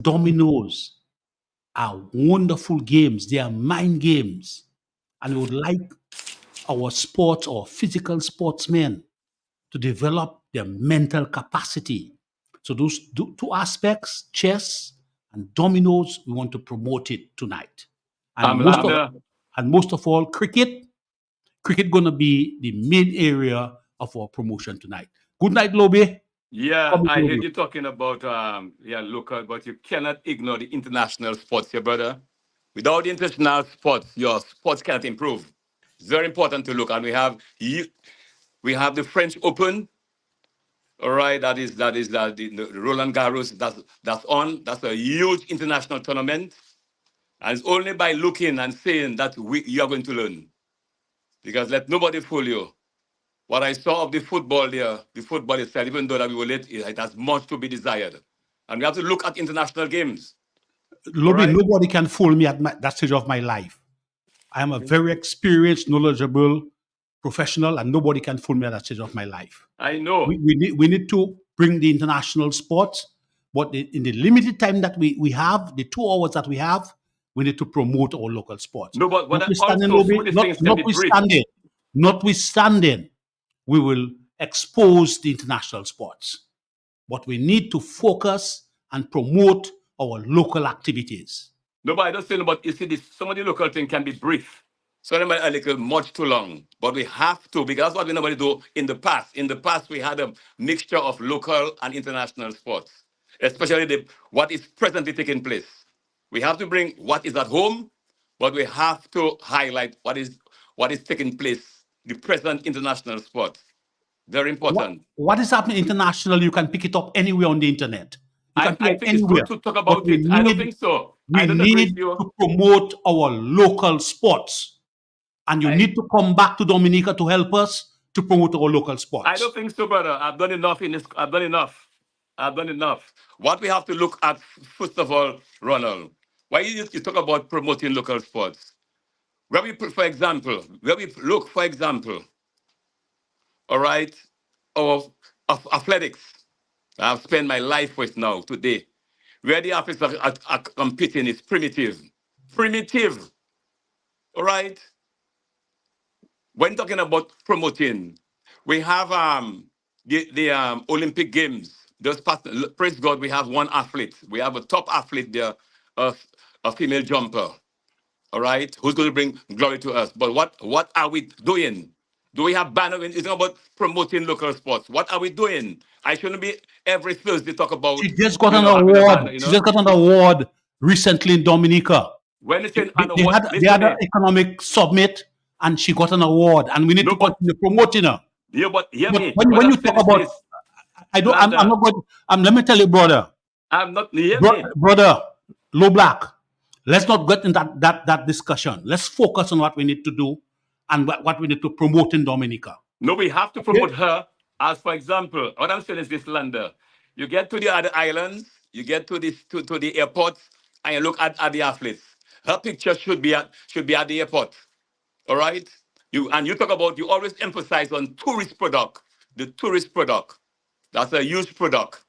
dominoes are wonderful games. They are mind games. And we would like our sports or physical sportsmen to develop their mental capacity. So those two aspects, chess and dominoes, we want to promote it tonight. And I'm, most I'm of the and most of all, cricket. Cricket gonna be the main area of our promotion tonight. Good night, Lobby. Yeah, Come with I heard Lobby. you talking about local, but you cannot ignore the international sports here, brother. Without the international sports, your sports cannot improve. It's very important to look, and we have the French Open. All right, that the Roland Garros. That's on. That's a huge international tournament, and it's only by looking and saying that you are going to learn. Because let nobody fool you. What I saw of the football there, the football itself, even though that we were late, it has much to be desired. And we have to look at international games. All Lobby, right? nobody can fool me at that stage of my life. I am a very experienced, knowledgeable professional, and nobody can fool me at that stage of my life. I know. We need to bring the international sports, but in the limited time that we have, the 2 hours that we have, we need to promote our local sports. No, but Notwithstanding, also some of Lobby, these things can be brief. notwithstanding, we will expose the international sports. But we need to focus and promote our local activities. No, but I don't say no, but you see, some of the local things can be brief. Some of them are a little much too long. But we have to, because that's what we normally do in the past. In the past, we had a mixture of local and international sports, especially what is presently taking place. We have to bring what is at home, but we have to highlight what is taking place, the present international sport. Very important. What is happening international? You can pick it up anywhere on the internet. You can pick I it up think it's good anywhere. to talk But about it. I don't think so. I we don't agree need with you. to promote our local sports. And you I, need to come back to Dominica to help us to promote our local I sports. don't think so, brother. I've done enough in this. I've done enough. I've done enough. What we have to look at, first of all, Ronald, why you talk about promoting local sports? Where we, for example, all right, of athletics. I've spent my life with now today. Where the athletes are competing is primitive. Primitive. All right. When talking about promoting, we have the Olympic Games. Just past, praise God, we have one athlete. We have a top athlete there, a, a female jumper. All right, who's going to bring glory to us? But what are we doing? Do we have banner? It's not about promoting local sports. What are we doing? I shouldn't be every Thursday talk about She just got an having a banner. award. She just got an award recently in Dominica. When it's in They what? they had an Listen, economic summit and she got an award. And we need no, to but continue promoting her. yeah, but hear But me. when What you I'm talk saying is about, this, I'm Landa. not going, let me tell you, brother, I'm not hear me. brother, Low Black, let's not get in that discussion. Let's focus on what we need to do and what we need to promote in Dominica. No, we have to Okay? promote her. As for example, what I'm saying is this, Landa. You get to the other islands, you get to the airports, and you look at the athletes. Her picture should be at the airport. All right? You talk about, you always emphasize on tourist product. The tourist product. That's a huge product.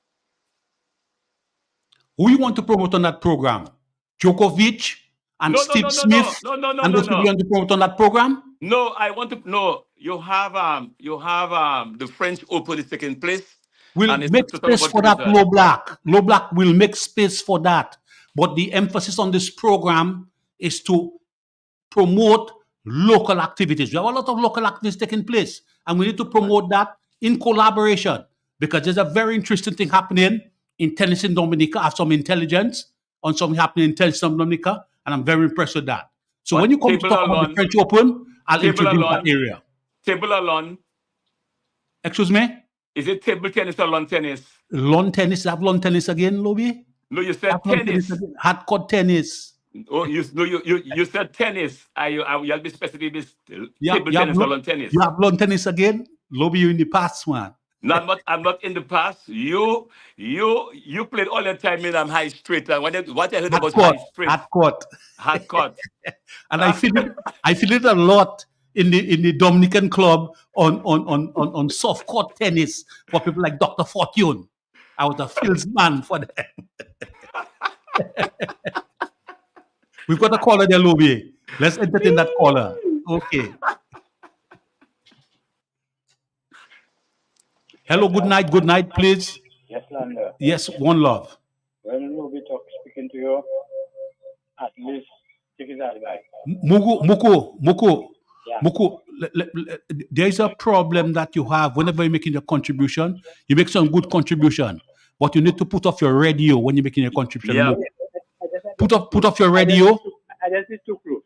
Who you want to promote on that program? Djokovic and No, no, Steve no, no, Smith no, no, no, no, and no, those people you no. want to promote on that program? No, I want to know. You have the French Open is taking place, We'll and it's make to talk space about for that, tourism. Low Black. Low Black will make space for that. But the emphasis on this program is to promote local activities. We have a lot of local activities taking place, and we need to promote that in collaboration because there's a very interesting thing happening in tennis in Dominica. I have some intelligence on something happening in tennis in Dominica, and I'm very impressed with that. So when you What come to table talk about the alone? French Open, I'll Table introduce that alone? area. Table alone? Excuse me? Is it table tennis or lawn tennis? Lawn tennis. Have lawn tennis again, Lobby? No, you Have said lawn tennis tennis. again. Hardcore tennis. Oh, you said tennis. You'll be specific. This table You have, tennis or lawn tennis? you have lawn tennis again? Lobby, you in the past, man. No, I'm not in the past. You played all the time in high street. And what I heard Hard about court. high street, Hard court. hard court. And I feel it a lot in the Dominican club on soft court tennis for people like Dr. Fortune. I was a fields man for them. We've got a caller there, Lobby. Let's entertain that caller. Okay. Hello, good night, please. Yes, Lando. Yes, one love. When we'll be speaking to you, at least take his advice. Muku, Yeah. there is a problem that you have whenever you're making your contribution. You make some good contribution, but you need to put off your radio when you're making your contribution. Yeah. Muku. Put off your radio. I just too close.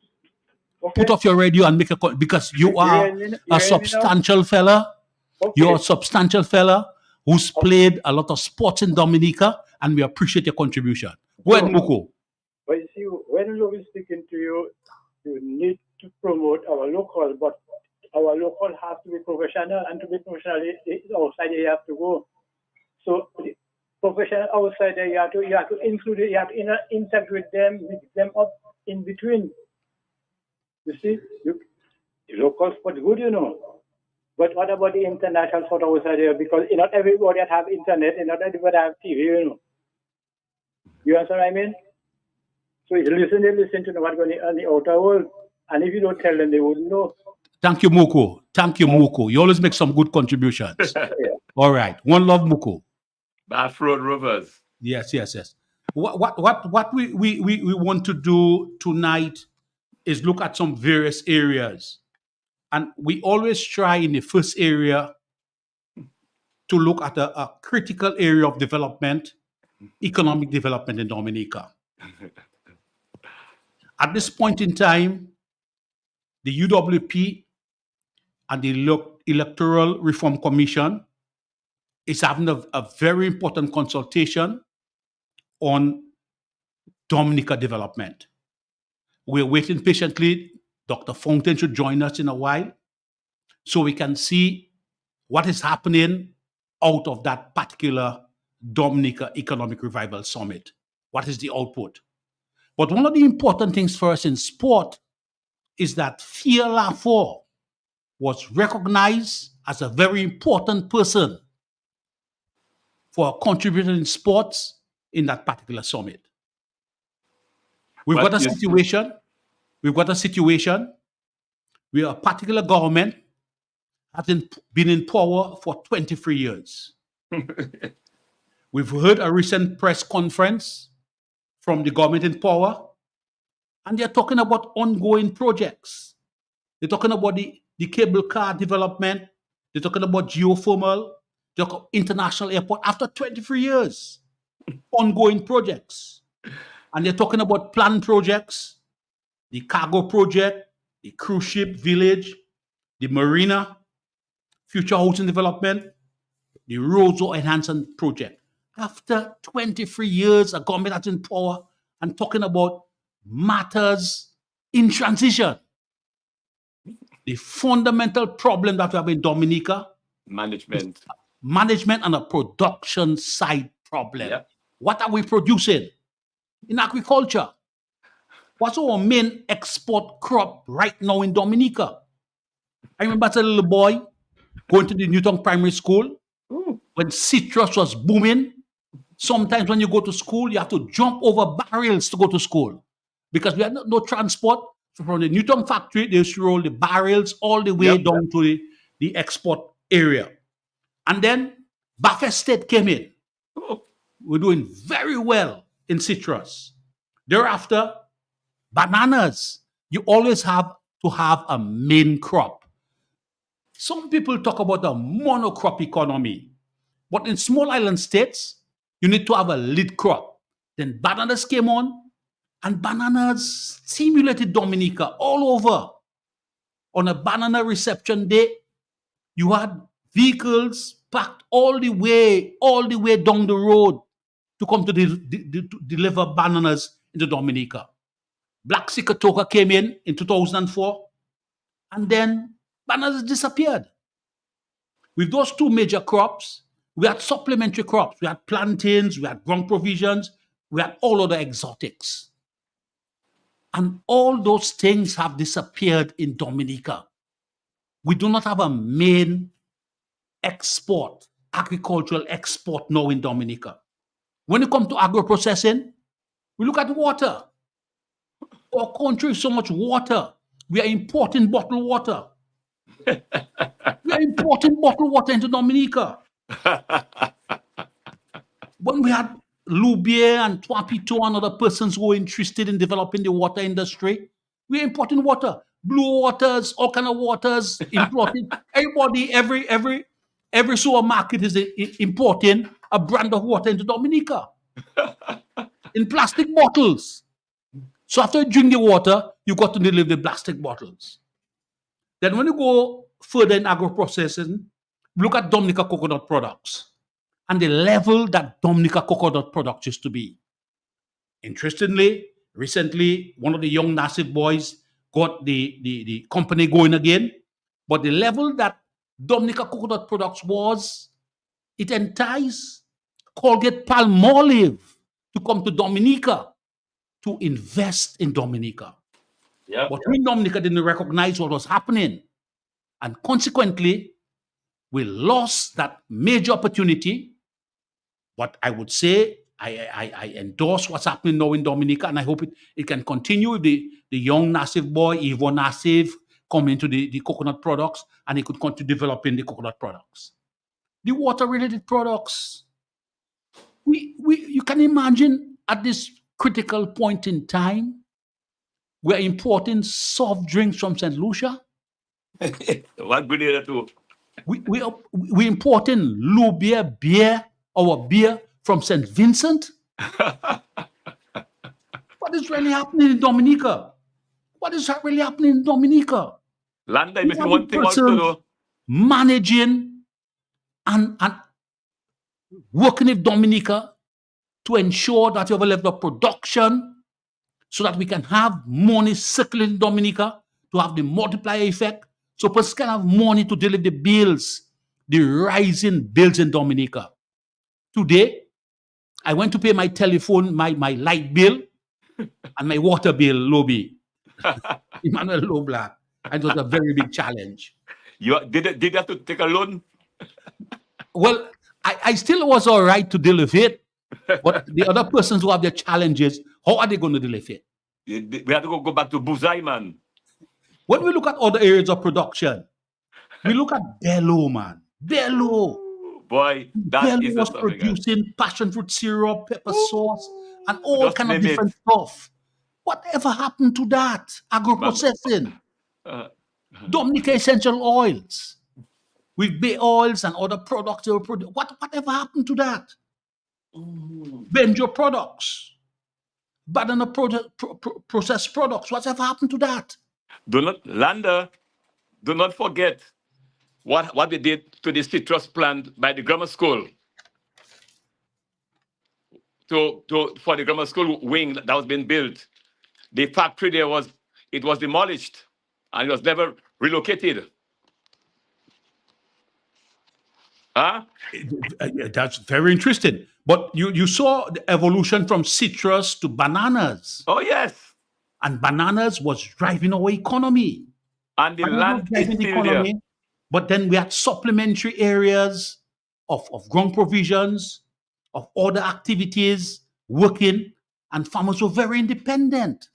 Okay? Put off your radio and make a because you are a substantial fella. Okay. You're a substantial fella who's played a lot of sports in Dominica, and we appreciate your contribution. Go ahead, Muku. But you see, when we'll be speaking to you, you need to promote our local, but our local has to be professional, and to be professional, outside you have to go. So professional outside there, you have to include it, you have to interact with them, mix them up in between. You see, the local sport good, you know. But what about the international sport outside there? Because not everybody have internet, and not everybody have TV, you know. You understand what I mean? So they listen to what's going on in the outer world. And if you don't tell them, they wouldn't know. Thank you, Muku. You always make some good contributions. Yeah. All right. One love, Muku. Bath Road Rovers. Yes. What we want to do tonight is look at some various areas. And we always try in the first area to look at a critical area of development, economic development in Dominica. At this point in time, the UWP and the Electoral Reform Commission is having a very important consultation on Dominica development. We're waiting patiently. Dr. Fountain should join us in a while so we can see what is happening out of that particular Dominica Economic Revival Summit. What is the output? But one of the important things for us in sport is that Fia Lafour was recognized as a very important person for contributing in sports in that particular summit. We've got a situation where a particular government has been in power for 23 years. We've heard a recent press conference from the government in power, and they're talking about ongoing projects. They're talking about the cable car development. They're talking about geothermal, international airport after 23 years. Ongoing projects. And they're talking about planned projects, the cargo project, the cruise ship village, the marina, future housing development, the roads or enhancement project. After 23 years, a government that's in power and talking about matters in transition. The fundamental problem that we have in Dominica, Management and a production side problem. Yeah. What are we producing in agriculture? What's our main export crop right now in Dominica? I remember as a little boy going to the Newton Primary School when citrus was booming. Sometimes when you go to school, you have to jump over barrels to go to school because we had no transport. So from the Newton factory, they used to roll the barrels all the way down to the export area. And then Buffet State came in. We're doing very well in citrus. Thereafter, bananas. You always have to have a main crop. Some people talk about a monocrop economy, but in small island states, you need to have a lead crop. Then bananas came on, and bananas stimulated Dominica all over. On a banana reception day, you had vehicles packed all the way down the road to come to deliver bananas into Dominica. Black Sikatoka came in 2004, and then bananas disappeared. With those two major crops, we had supplementary crops. We had plantains, we had ground provisions, we had all other exotics. And all those things have disappeared in Dominica. We do not have a main agricultural export now in Dominica. When it comes to agro-processing, We look at water. Our country is so much water. We are importing bottled water. We are importing bottled water into Dominica. When we had Lubier and Twapito and other persons who were interested in developing the water industry, we are importing water. Blue waters, all kind of waters, importing. Everybody, every supermarket is importing a brand of water into Dominica in plastic bottles. So after you drink the water, you got to deliver the plastic bottles. Then when you go further in agro-processing, look at Dominica coconut products and the level that Dominica coconut products used to be. Interestingly, recently, one of the young Nassif boys got the company going again, but the level that Dominica coconut products was, it enticed Colgate Palmolive to come to Dominica to invest in Dominica. Yeah. But we in Dominica didn't recognize what was happening. And consequently, we lost that major opportunity. But I would say I endorse what's happening now in Dominica, and I hope it can continue. The young Nassif boy, Ivo Nassif, come into the coconut products, and he could continue developing the coconut products. The water-related products, you can imagine at this critical point in time, we're importing soft drinks from St. Lucia. What good is that too? We importing Lubier beer, our beer from St. Vincent. What is really happening in Dominica? What is really happening in Dominica? Landa, We missing have one thing persons also though. managing and working with Dominica to ensure that we have a level of production so that we can have money circulating in Dominica to have the multiplier effect. So persons can have money to deliver the bills, the rising bills in Dominica. Today, I went to pay my telephone, my light bill, and my water bill, Lobby. Emmanuel Loblack. And it was a very big challenge. Did you have to take a loan? Well, I still was all right to deal with it, but the other persons who have their challenges, how are they going to deal with it? We have to go back to Buzai, man. When we look at other areas of production, we look at Bello, man. Bello. Boy, that Bello is was the stuff again. producing passion fruit syrup, pepper sauce, and all Just kind of name it. different stuff. Whatever happened to that? Agro-processing. Dominica essential oils. With bay oils and other products they were producing. Whatever happened to that? Benjo products. Banana processed products. Whatever happened to that? Landa, do not forget what they did to the citrus plant by the grammar school. For the grammar school wing that was being built. The factory there was demolished and it was never relocated. Huh? That's very interesting. But you saw the evolution from citrus to bananas. Oh, yes. And bananas was driving our economy. And the Bananas land was is driving the still economy. there. But then we had supplementary areas of ground provisions, of other activities, working, and farmers were very independent.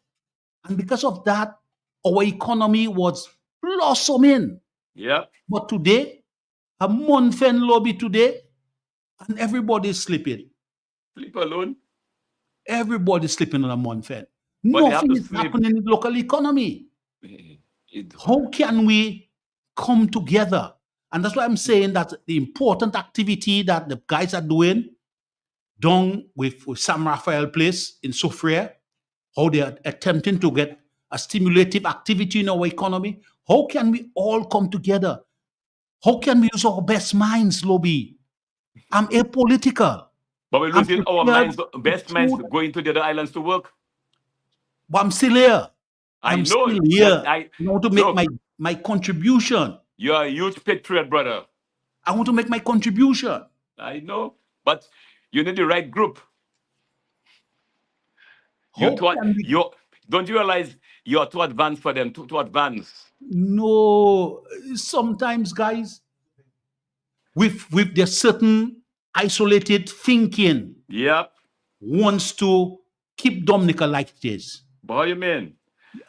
And because of that, our economy was blossoming. Yeah. But today, a Monfen lobby today, and everybody's sleeping. Sleep alone. Everybody's sleeping on a Monfen. But they have Nothing to is sleep. happening in the local economy. It- How can we come together? And that's why I'm saying that the important activity that the guys are doing down with Sam Raphael Place in Soufriere, how they are attempting to get a stimulative activity in our economy. How can we all come together? How can we use our best minds, Lobby? I'm apolitical, But we're losing our prepared minds, best minds to- going to the other islands to work. but I'm still here. I I'm know. still here. Yes, I want to make look, my contribution. you're a huge patriot, brother. I want to make my contribution. I know. But you need the right group. How can we- Don't you realize you're too advanced for them, too advanced? No, sometimes, guys, with their certain isolated thinking, Yep. wants to keep Dominica like it is. But how you mean?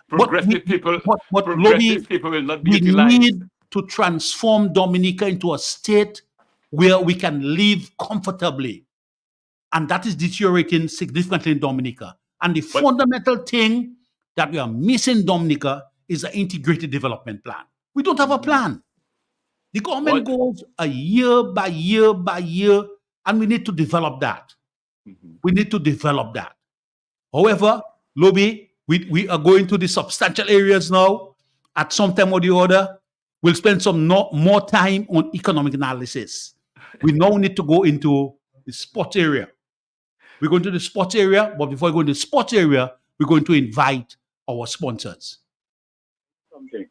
But Progressive people Lobby, will not be we utilized. need to transform Dominica into a state where we can live comfortably. And that is deteriorating significantly in Dominica. And the fundamental thing that we are missing in Dominica is an integrated development plan. We don't have a plan. The government goes a year by year by year, and we need to develop that. We need to develop that. However, Lobby, we are going to the substantial areas now. At some time or the other, we'll spend some more time on economic analysis. We now need to go into the sports area. We're going to the sports area, but before we go into the sports area, we're going to invite our sponsors. Something.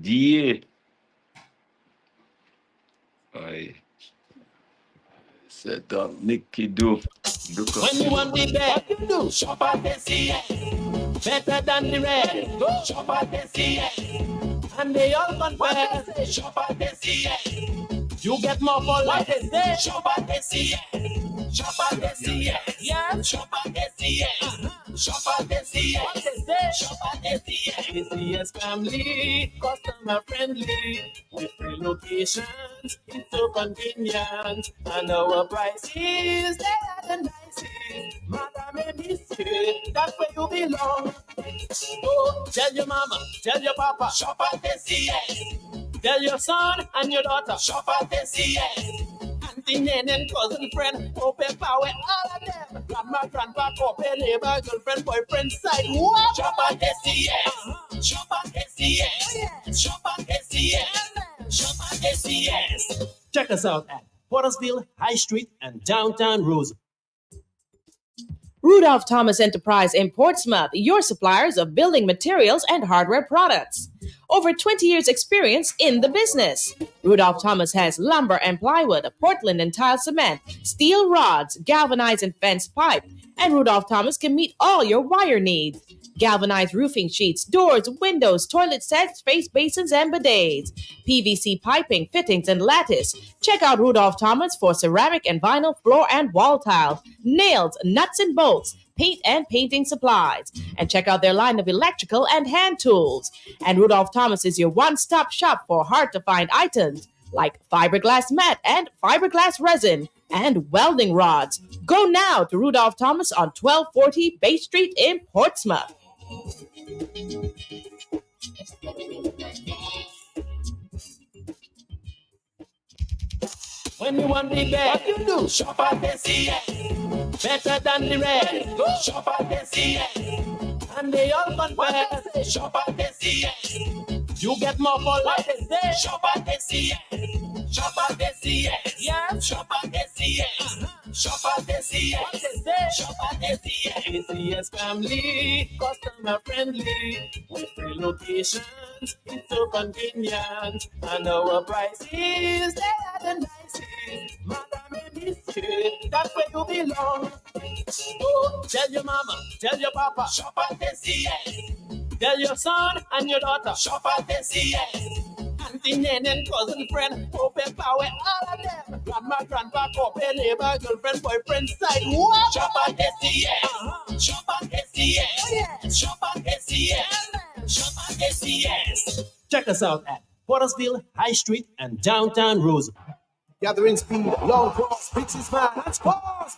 DA. I said, Nicky do. When you want the best, what you do? Shop at the CA. Better than the red. Go shop at the CA. And they all compare. Shop at the CA. You get more for life. They say. Shop at the CA. Shop at the CA. Yeah. Shop at the CA. Shop at the CA. What they say? Shop at the CA. The CS family, customer friendly. With free locations, it's so convenient. And our prices, they are the nicest. Madam and Monsieur, that's where you belong. Oh, tell your mama, tell your papa, shop at the CA. Tell your son and your daughter, shop at the CA. Auntie, nan, and cousin, friend, open power, all of them. Grandma, grandpa, open neighbor, girlfriend, boyfriend, side. What? Shop at the CA. Shop at the CA. Shop at the CA. Shop at the CA. Check us out at Portersville, High Street, and downtown Roseau. Rudolph Thomas Enterprise in Portsmouth, your suppliers of building materials and hardware products. Over 20 years experience in the business. Rudolph Thomas has lumber and plywood, Portland and tile cement, steel rods, galvanized and fenced pipe, and Rudolph Thomas can meet all your wire needs. Galvanized roofing sheets, doors, windows, toilet sets, face basins, and bidets. PVC piping, fittings, and lattice. Check out Rudolph Thomas for ceramic and vinyl floor and wall tiles, nails, nuts and bolts, paint and painting supplies. And check out their line of electrical and hand tools. And Rudolph Thomas is your one-stop shop for hard-to-find items like fiberglass mat and fiberglass resin and welding rods. Go now to Rudolph Thomas on 1240 Bay Street in Portsmouth. When you want the best, what you do? Shop at the CA. Better than the red. Go shop at the CA. And they all compare. Shop at the CA. You get more for life. They say. Shop at the CA. Shop at the CA. Yeah. Shop at the CA. Shop at the CA. What they say? Shop at the CA. The CS family, customer friendly. With free locations, it's so convenient. And our prices, they are the nicest. Madam and Monsieur, that's where you belong. Oh, tell your mama, tell your papa, shop at the CA. Tell your son and your daughter, shop at the CA. Auntie, nan, and cousin, friend, open power, all of them. Grandma, grandpa, open neighbor, girlfriend, boyfriend, side. What? Shop at the CA. Shop at the CA. Shop at the CA. Shop at the CA. Check us out at Portersville, High Street, and downtown Roseau. Gathering speed, long cross, fixes man, that's pause.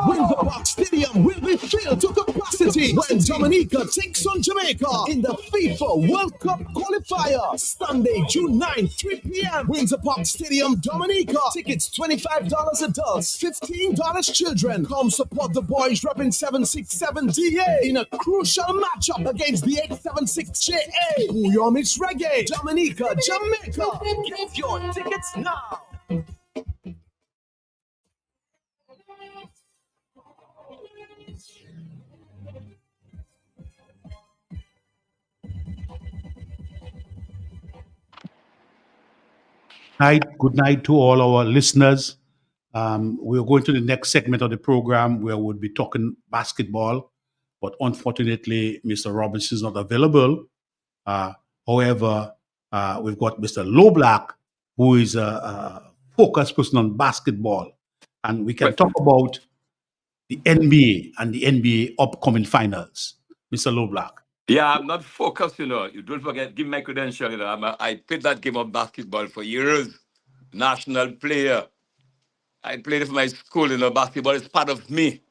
Windsor Park Stadium will be filled to capacity when Dominica takes on Jamaica in the FIFA World Cup qualifier. Sunday, June 9, 3 p.m. Windsor Park Stadium, Dominica. Tickets $25 adults, $15 children. Come support the boys repping 767DA in a crucial matchup against the 876JA. Who your mix reggae, Dominica, Jamaica. Get your tickets now. Good night to all our listeners. We're going to the next segment of the program where we'll be talking basketball, but unfortunately, Mr. Robinson is not available. However, we've got Mr. Loblack, who is a focused person on basketball, and we can Well, talk about the NBA and the NBA upcoming finals, Mr. Loblack. yeah, I'm not focused, you know. You don't forget, give me my credential, you know. I played that game of basketball for years. National player. I played it for my school, you know. Basketball is part of me.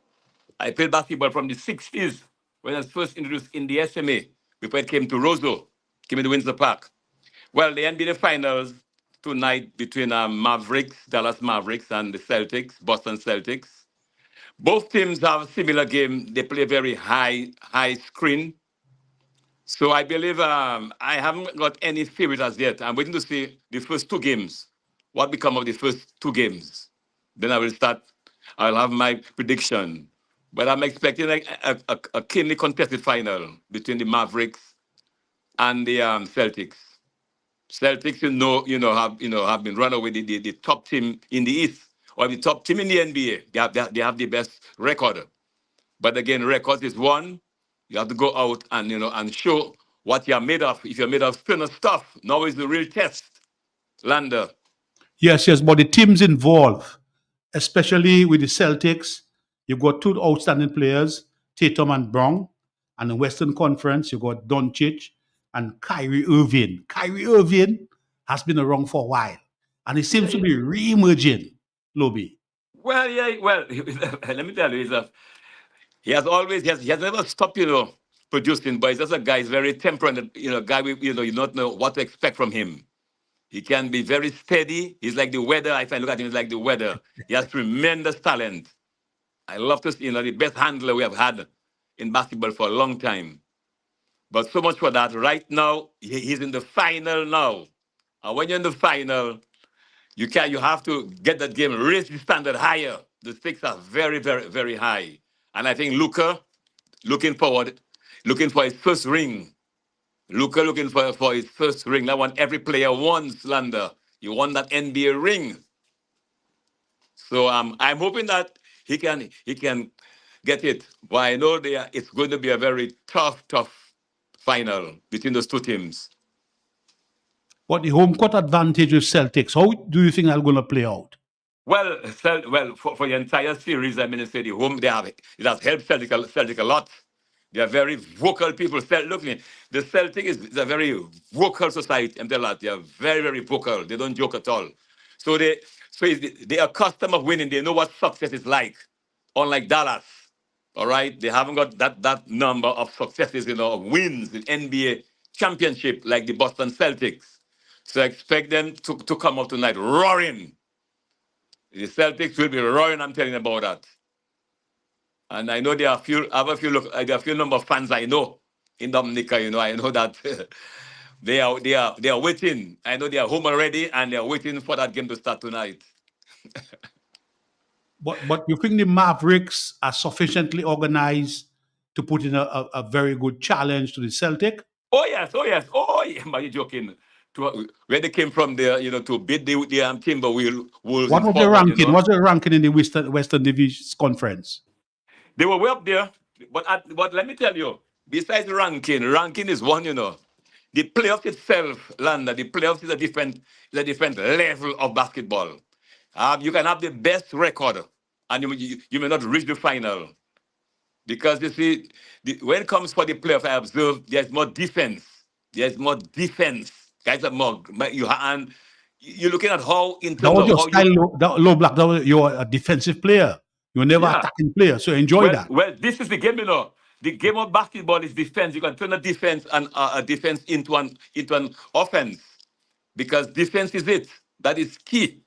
I played basketball from the 60s when I was first introduced in the SMA before it came to Roseau, came into Windsor Park. Well, the NBA finals tonight between Mavericks, Dallas Mavericks, and the Celtics, Boston Celtics. Both teams have a similar game. They play very high screen. So I believe I haven't got any favorite as yet. I'm waiting to see the first two games. What become of the first two games? Then I will start. I'll have my prediction. But I'm expecting a keenly contested final between the Mavericks and the Celtics. Celtics, have been run away the top team in the East or the top team in the NBA. They have the best record. But again, records is one. You have to go out and and show what you're made of. If you're made of thinner stuff, now is the real test. Lander. Yes, but the teams involved, especially with the Celtics, you've got two outstanding players, Tatum and Brown. And in the Western Conference, you've got Doncic and Kyrie Irving. Kyrie Irving has been around for a while, and he seems to be re-emerging, Lobby. Well, yeah, well, let me tell you, he has never stopped, producing, but he's just a guy, he's very temperament, guy, you don't know what to expect from him. He can be very steady. He's like the weather. If I look at him, he's like the weather. He has tremendous talent. I love to see, the best handler we have had in basketball for a long time. But so much for that. Right now, he's in the final now. And when you're in the final, you have to get that game, raise the standard higher. The stakes are very, very, very high. And I think Luka, looking for his first ring. Luka looking for his first ring. That one every player wants, Lander. You want that NBA ring. So I'm hoping that he can get it. But I know it's going to be a very tough final between those two teams. But the home court advantage with Celtics, how do you think that's going to play out? Well, for the entire series, I mean, I say the home it has helped Celtic a lot. They are very vocal people. Look, the Celtic is a very vocal society. I'm telling you, they are very, very vocal. They don't joke at all. So they are accustomed of winning. They know what success is like. Unlike Dallas, all right, they haven't got that number of successes, of wins in NBA championship like the Boston Celtics. So I expect them to come up tonight roaring. The Celtics will be roaring. I'm telling you about that. And I know there are there are a few number of fans I know in Dominica. I know that they are waiting. I know they are home already and they are waiting for that game to start tonight. But you think the Mavericks are sufficiently organized to put in a very good challenge to the Celtic? Oh yes. Are you joking? Where they came from there, to beat the Timberwolves. What was the ranking? What's the ranking in the Western Division Conference? They were way up there, but let me tell you, besides ranking is one, The playoffs itself, Landa, the playoffs is a different level of basketball. You can have the best record, and you may not reach the final. Because you see, when it comes for the playoff, I observe there's more defense. Guys are more. You're looking at how in terms That was of your how style, low black. You're a defensive player. You're never attacking player, so enjoy that. Well, this is the game, The game of basketball is defense. You can turn a defense and a defense into an offense, because defense is it. That is key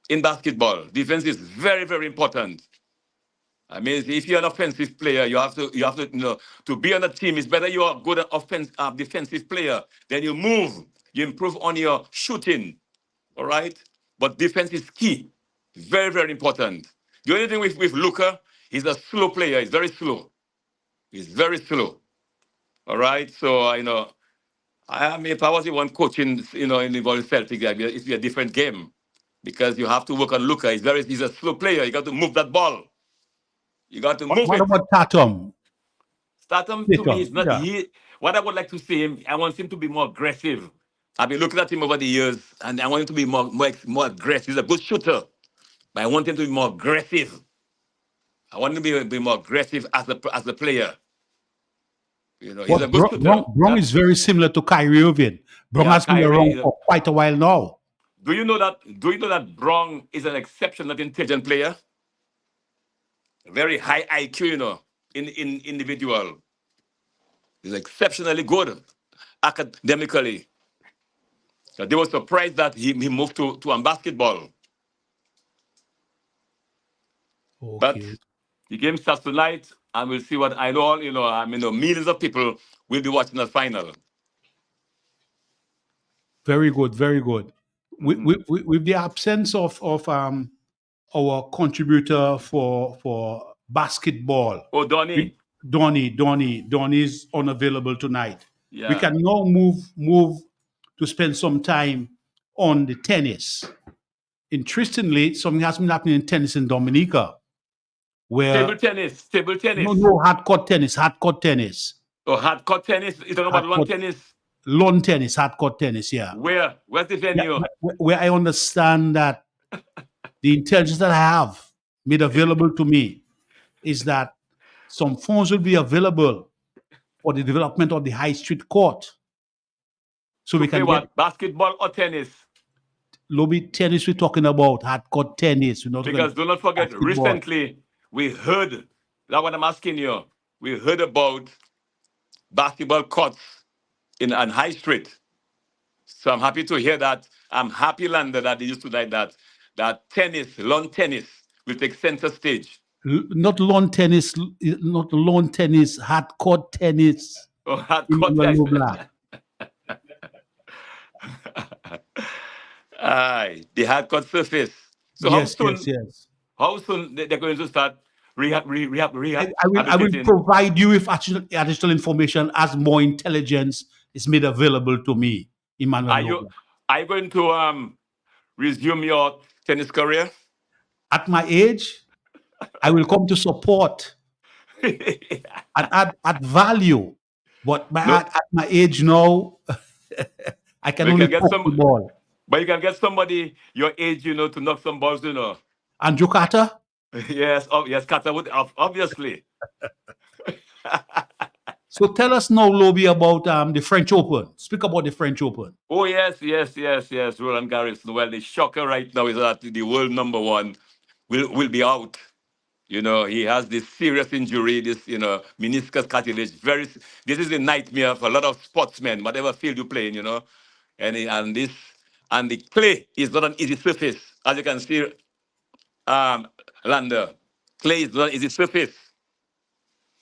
in basketball. Defense is very, very important. I mean, if you're an offensive player, you have to to be on a team. It's better you are a good defensive player. Then you move, you improve on your shooting. All right, but defense is key. Very, very important. The only thing with Luka, he's a slow player. He's very slow. All right. So I mean, if I was the one coaching, in the Celtic, it'd be a different game, because you have to work on Luka. He's a slow player. You got to move that ball. You got to move what it. What about Tatum? Tatum to me is not he. What I would like to see him, I want him to be more aggressive. I've been looking at him over the years, and I want him to be more aggressive. He's a good shooter, but I want him to be more aggressive. I want him to be more aggressive as a player. You know, he's a good shooter. Brong is very similar to Kyrie Irving. Brong has been around for quite a while now. Do you know that Brong is an exceptionally intelligent player? Very high IQ, you know, in individual. He's exceptionally good academically. They were surprised that he moved to basketball. Okay. But the game starts tonight, and we'll see what I know. Millions of people will be watching the final. Very good, very good. With the absence of our contributor for basketball, Donnie is unavailable tonight. Yeah. We can now move to spend some time on the tennis. Interestingly, something has been happening in tennis in Dominica, where table tennis. No, hardcourt tennis. Oh, hardcourt tennis. You're talking about lawn tennis? Lawn tennis, hardcourt tennis, yeah. Where's the venue? Yeah, where I understand that the intelligence that I have made available to me is that some funds will be available for the development of the high street court. So we can what, basketball or tennis? Lobby tennis we're talking about, hardcourt tennis. Because do not forget, basketball. Recently we heard, that's what I'm asking you, we heard about basketball courts on High Street. So I'm happy to hear that. I'm happy, Landa, that they used to like that tennis, lawn tennis will take center stage. Not lawn tennis, hardcourt tennis. Oh, hardcourt tennis. Aye, the hardcourt surface. So yes. How soon they're going to start rehab? I will provide you with additional information as more intelligence is made available to me, Emmanuel. Are you going to resume your tennis career? At my age, I will come to support and add value. But at my age now, I can only poke the ball. But you can get somebody your age, to knock some balls, Andrew Carter? Yes, Carter would, obviously. So tell us now, Lobby, about the French Open. Speak about the French Open. Oh, yes. Roland Garros. Well, the shocker right now is that the world number one will be out. He has this serious injury, this, meniscus cartilage. This is a nightmare for a lot of sportsmen, whatever field you play in, And the clay is not an easy surface. As you can see, Lander, clay is not an easy surface.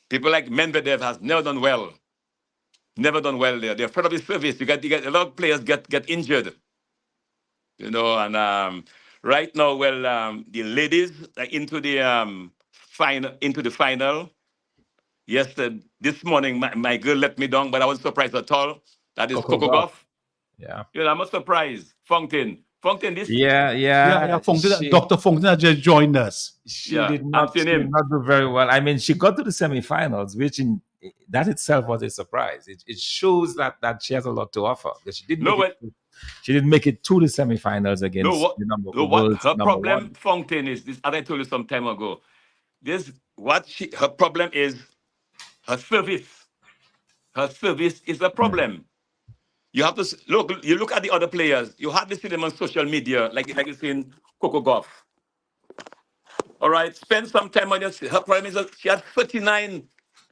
People like Medvedev has never done well. Never done well there. They're afraid of the surface. You get a lot of players get injured. And right now, the ladies are into the final. Yes, this morning my girl let me down, but I wasn't surprised at all. That is Coco Gauff. Yeah. I'm not surprised. Fountain, this. Yeah. Dr. Fountain has just joined us. She did not do very well. I mean, she got to the semifinals, which that itself was a surprise. It shows that she has a lot to offer. She didn't make it to the semifinals against the number one. Her problem, Fountain, is this. As I told you some time ago, her problem is her service. Her service is a problem. You have to look. You look at the other players. You hardly see them on social media, like you see in Coco Gauff. All right, spend some time on this. Her problem is that she had 39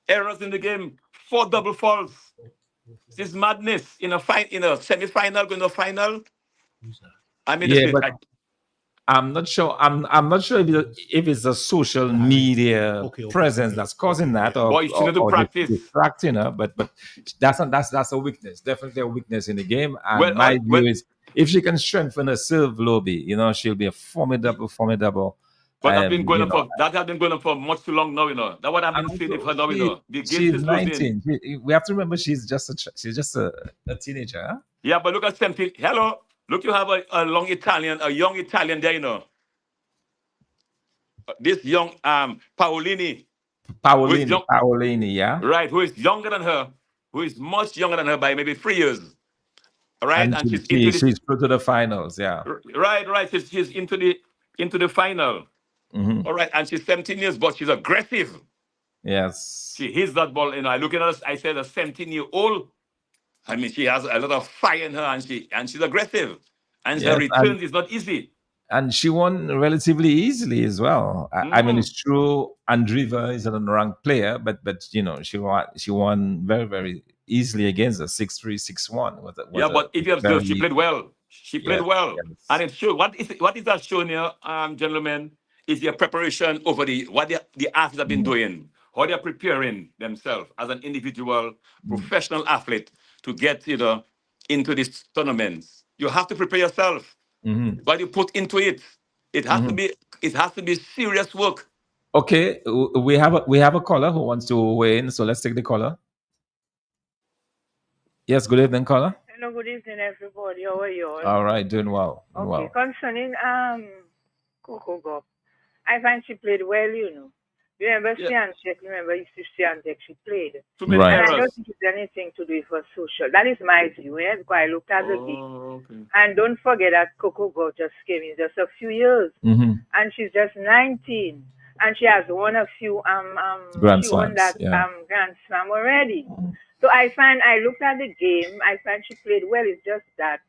errors in the game, 4 double faults. This is madness in a semi-final, going to a final. I mean, I'm not sure. I'm not sure if it's a social media presence that's causing that, or she need to practice. Distracting her, but that's a weakness. Definitely a weakness in the game. And my view is, if she can strengthen her serve, Lobby, she'll be a formidable. But that has been going on for much too long now. That's what I've been seeing for now. She's 19. We have to remember she's just a teenager. Huh? Yeah, but look at something. Hello. Look, you have a young Italian there, This young Paolini, Paolini, yeah. Right, who is younger than her, who is much younger than her by maybe 3 years. All right, and she's into the, she's through to the finals. Yeah. Right. She's into the final. All right, and she's 17 years, but she's aggressive. Yes. She hits that ball. I look at her. I said, a 17-year-old. I mean, she has a lot of fire in her, and she's aggressive, and her returns is not easy. And she won relatively easily as well. I mean, it's true. Andreeva is an unranked player, but she won very, very easily against her 6-3, 6-1. But if you observe, she played well. She played well, and it's true. What is that showing here, gentlemen? Is their preparation over what the athletes have been doing, how they're preparing themselves as an individual professional athlete to get into these tournaments. You have to prepare yourself. What you put into it, it has to be serious work. Okay, we have a caller who wants to weigh in, so let's take the caller. Yes, good evening, caller. Hello, good evening, everybody. How are you all? All right, doing well. Okay, concerning Coco Gauff, I find she played well, Remember Swiatek? Remember Swiatek? She played. Right. And I don't think it's anything to do with her social. That is my view, because I looked at the game. Okay. And don't forget that Coco Gauff just came in just a few years, and she's just 19, and she has won a few Grand she won Slams, that Grand Slam already. So I looked at the game, I find she played well. It's just that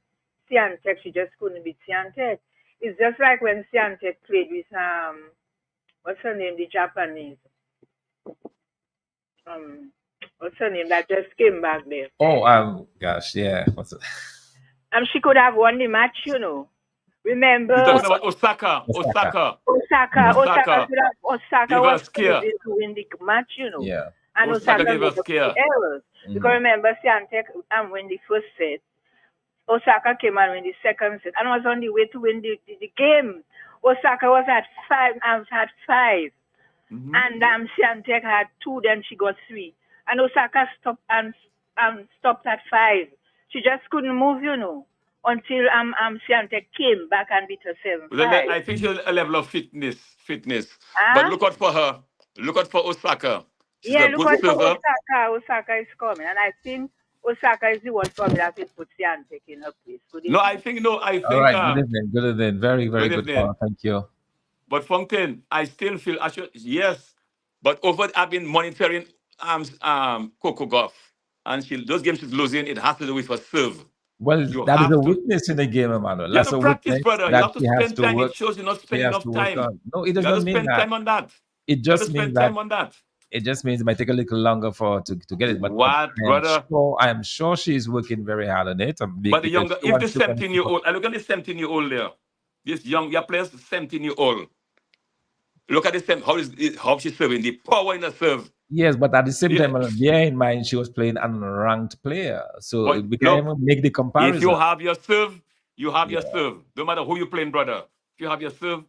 Swiatek, she just couldn't beat Swiatek. It's just like when Swiatek played with what's her name, the Japanese. What's her name that just came back there? Oh, gosh, yeah. What's it? She could have won the match, Remember? Osaka. Osaka was scared to win the match, Yeah. And Osaka gave us scare. Errors. Because remember, Swiatek win the first set. Osaka came and win the second set and was on the way to win the game. Osaka was at 5, and Swiatek had 2, then she got 3. And Osaka stopped at 5. She just couldn't move, until Swiatek came back and beat her 7-5. I think she's a level of fitness. But look out for her. Look out for Osaka. She's a look good out for server. Osaka is coming, and I think Osaka is the one probably that will put Swiatek in her place. I think. All right, good evening. Very, very good call. Thank you. But Fontaine, I still feel yes. But I've been monitoring Coco Gauff, and those games she's losing, it has to do with her serve. Well, that is a weakness in the game, Emmanuel. That's a practice, brother. You have to spend time. It shows you're not spending enough time. No, it doesn't mean that. Spend time on that. It just means that. Time on that. It just means it might take a little longer to get it. But brother? I am sure she's working very hard on it. But the younger, if the 17-year-old, I look at the 17-year-old there. This young players, 17-year-old. Look at how she's serving, the power in the serve. Yes, but at the same time, bear in mind she was playing an unranked player, so we can't even make the comparison. If you have your serve, you have your serve. No matter who you're playing, brother. If you have your serve,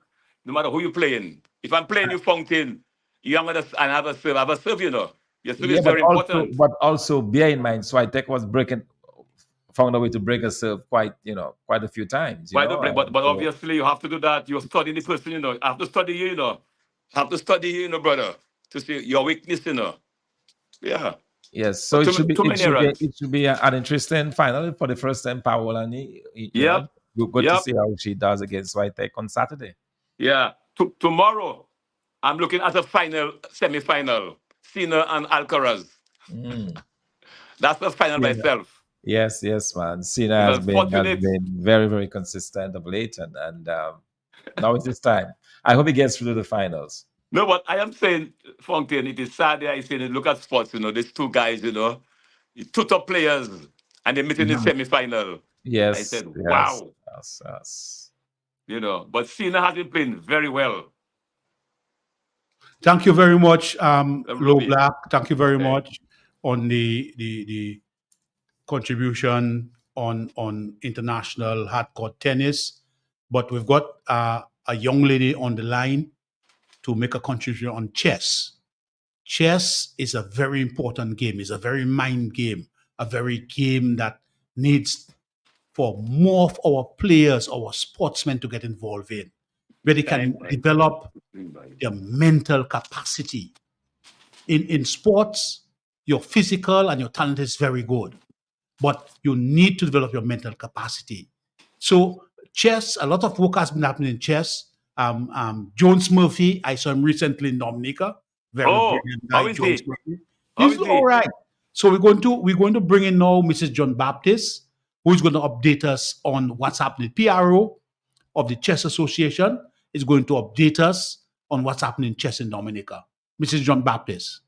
no matter who you're playing. If I'm playing you Fountain, you have a serve. I have a serve, Your serve is very important. But also bear in mind, Swiatek was found a way to break a serve quite a few times. But obviously you have to do that. You're studying the person, I have to study you, Have to study you, brother, to see your weakness, Yeah. Yes, so it should be an interesting final for the first time. Paolani. We're going to see how she does against Swiatek on Saturday. Yeah. Tomorrow, I'm looking at a semi-final. Sinner and Alcaraz. That's the final myself. Yes, man. Sinner has been very, very consistent of late, and now it's his time. I hope he gets through to the finals. No, but I am saying, Fontaine, it is sad that I say, look at sports, these two guys, two top players, and they meet in the semi-final. Yes. I said, wow. Yes. But Sinner has been playing very well. Thank you very much, Low Black. Thank you very much on the contribution on international hardcourt tennis. But we've got a young lady on the line to make a contribution on chess. Chess is a very important game. It's a very mind game, a very game that needs for more of our players, our sportsmen to get involved in, where they can develop their mental capacity. In sports, your physical and your talent is very good. but you need to develop your mental capacity. So chess, a lot of work has been happening in chess. Jones Murphy, I saw him recently in Dominica. Very brilliant guy, how is Jones he? Murphy. How He's is all he? right. So we're going to bring in now Mrs. John Baptist, who is going to update us on what's happening. PRO of the Chess Association is going to update us on what's happening in chess in Dominica. Mrs. John Baptist.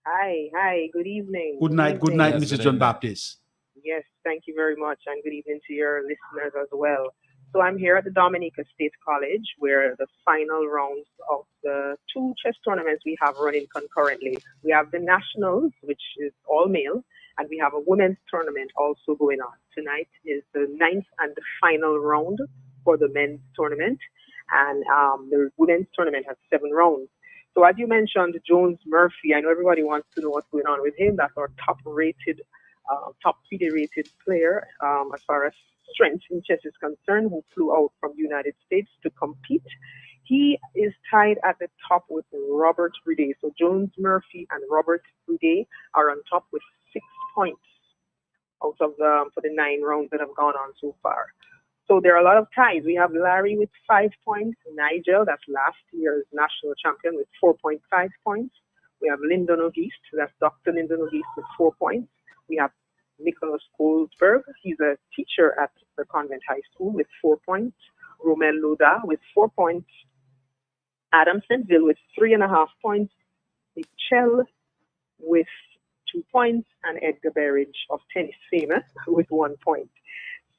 Hi, good evening. Good night, Yes, Mrs. good John evening. Baptist. Yes, thank you very much, and good evening to your listeners as well. So I'm here at the Dominica State College, where the final rounds of the 2 chess tournaments we have running concurrently. We have the Nationals, which is all male, and we have a women's tournament also going on. Tonight is the 9th and the final round for the men's tournament, and the women's tournament has 7 rounds. So as you mentioned, Jones Murphy, I know everybody wants to know what's going on with him. That's our top FIDE rated player as far as strength in chess is concerned, who flew out from the United States to compete. He is tied at the top with Robert Brudet. So Jones Murphy and Robert Brudet are on top with 6 points out of for the 9 rounds that have gone on so far. So there are a lot of ties. We have Larry with 5 points, Nigel, that's last year's national champion, with 4.5 points. We have Lyndon Auguste, that's Dr. Lyndon Auguste with 4 points. We have Nicholas Goldberg, he's a teacher at the Convent High School with 4 points. Romel Loda with 4 points. Adam Sentville with 3.5 points. Michelle with 2 points. And Edgar Berridge of Tennis Famous with 1 point.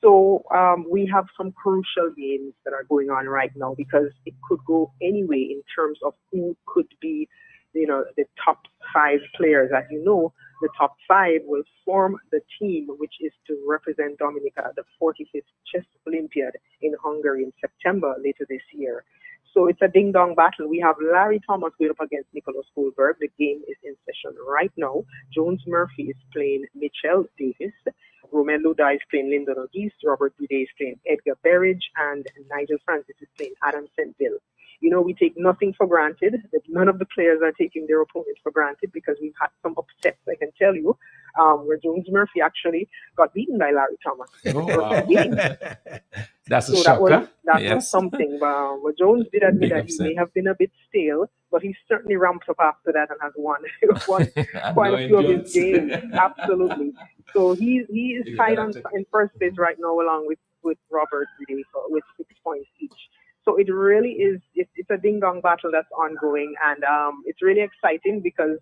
So we have some crucial games that are going on right now, because it could go any way in terms of who could be, the top 5 players. As you know, the top 5 will form the team which is to represent Dominica at the 45th Chess Olympiad in Hungary in September later this year. So it's a ding-dong battle. We have Larry Thomas going up against Nicholas Goldberg. The game is in session right now. Jones Murphy is playing Michelle Davis. Romel Loda is playing Lyndon Auguste. Robert Brudet is playing Edgar Berridge. And Nigel Francis is playing Adam Sentville. We take nothing for granted. None of the players are taking their opponents for granted, because we've had some upsets, I can tell you, where Jones Murphy actually got beaten by Larry Thomas. Oh, wow. That's a So shocker. that Yes. was something. But Jones did admit Big that upset. he may have been a bit stale, but he certainly ramped up after that and has won And quite no a few of his endurance. games. Absolutely. So he is You tied gotta in first place right now, along with Robert Brudet with 6 points each. So it really is, it's a ding-dong battle that's ongoing, and it's really exciting because,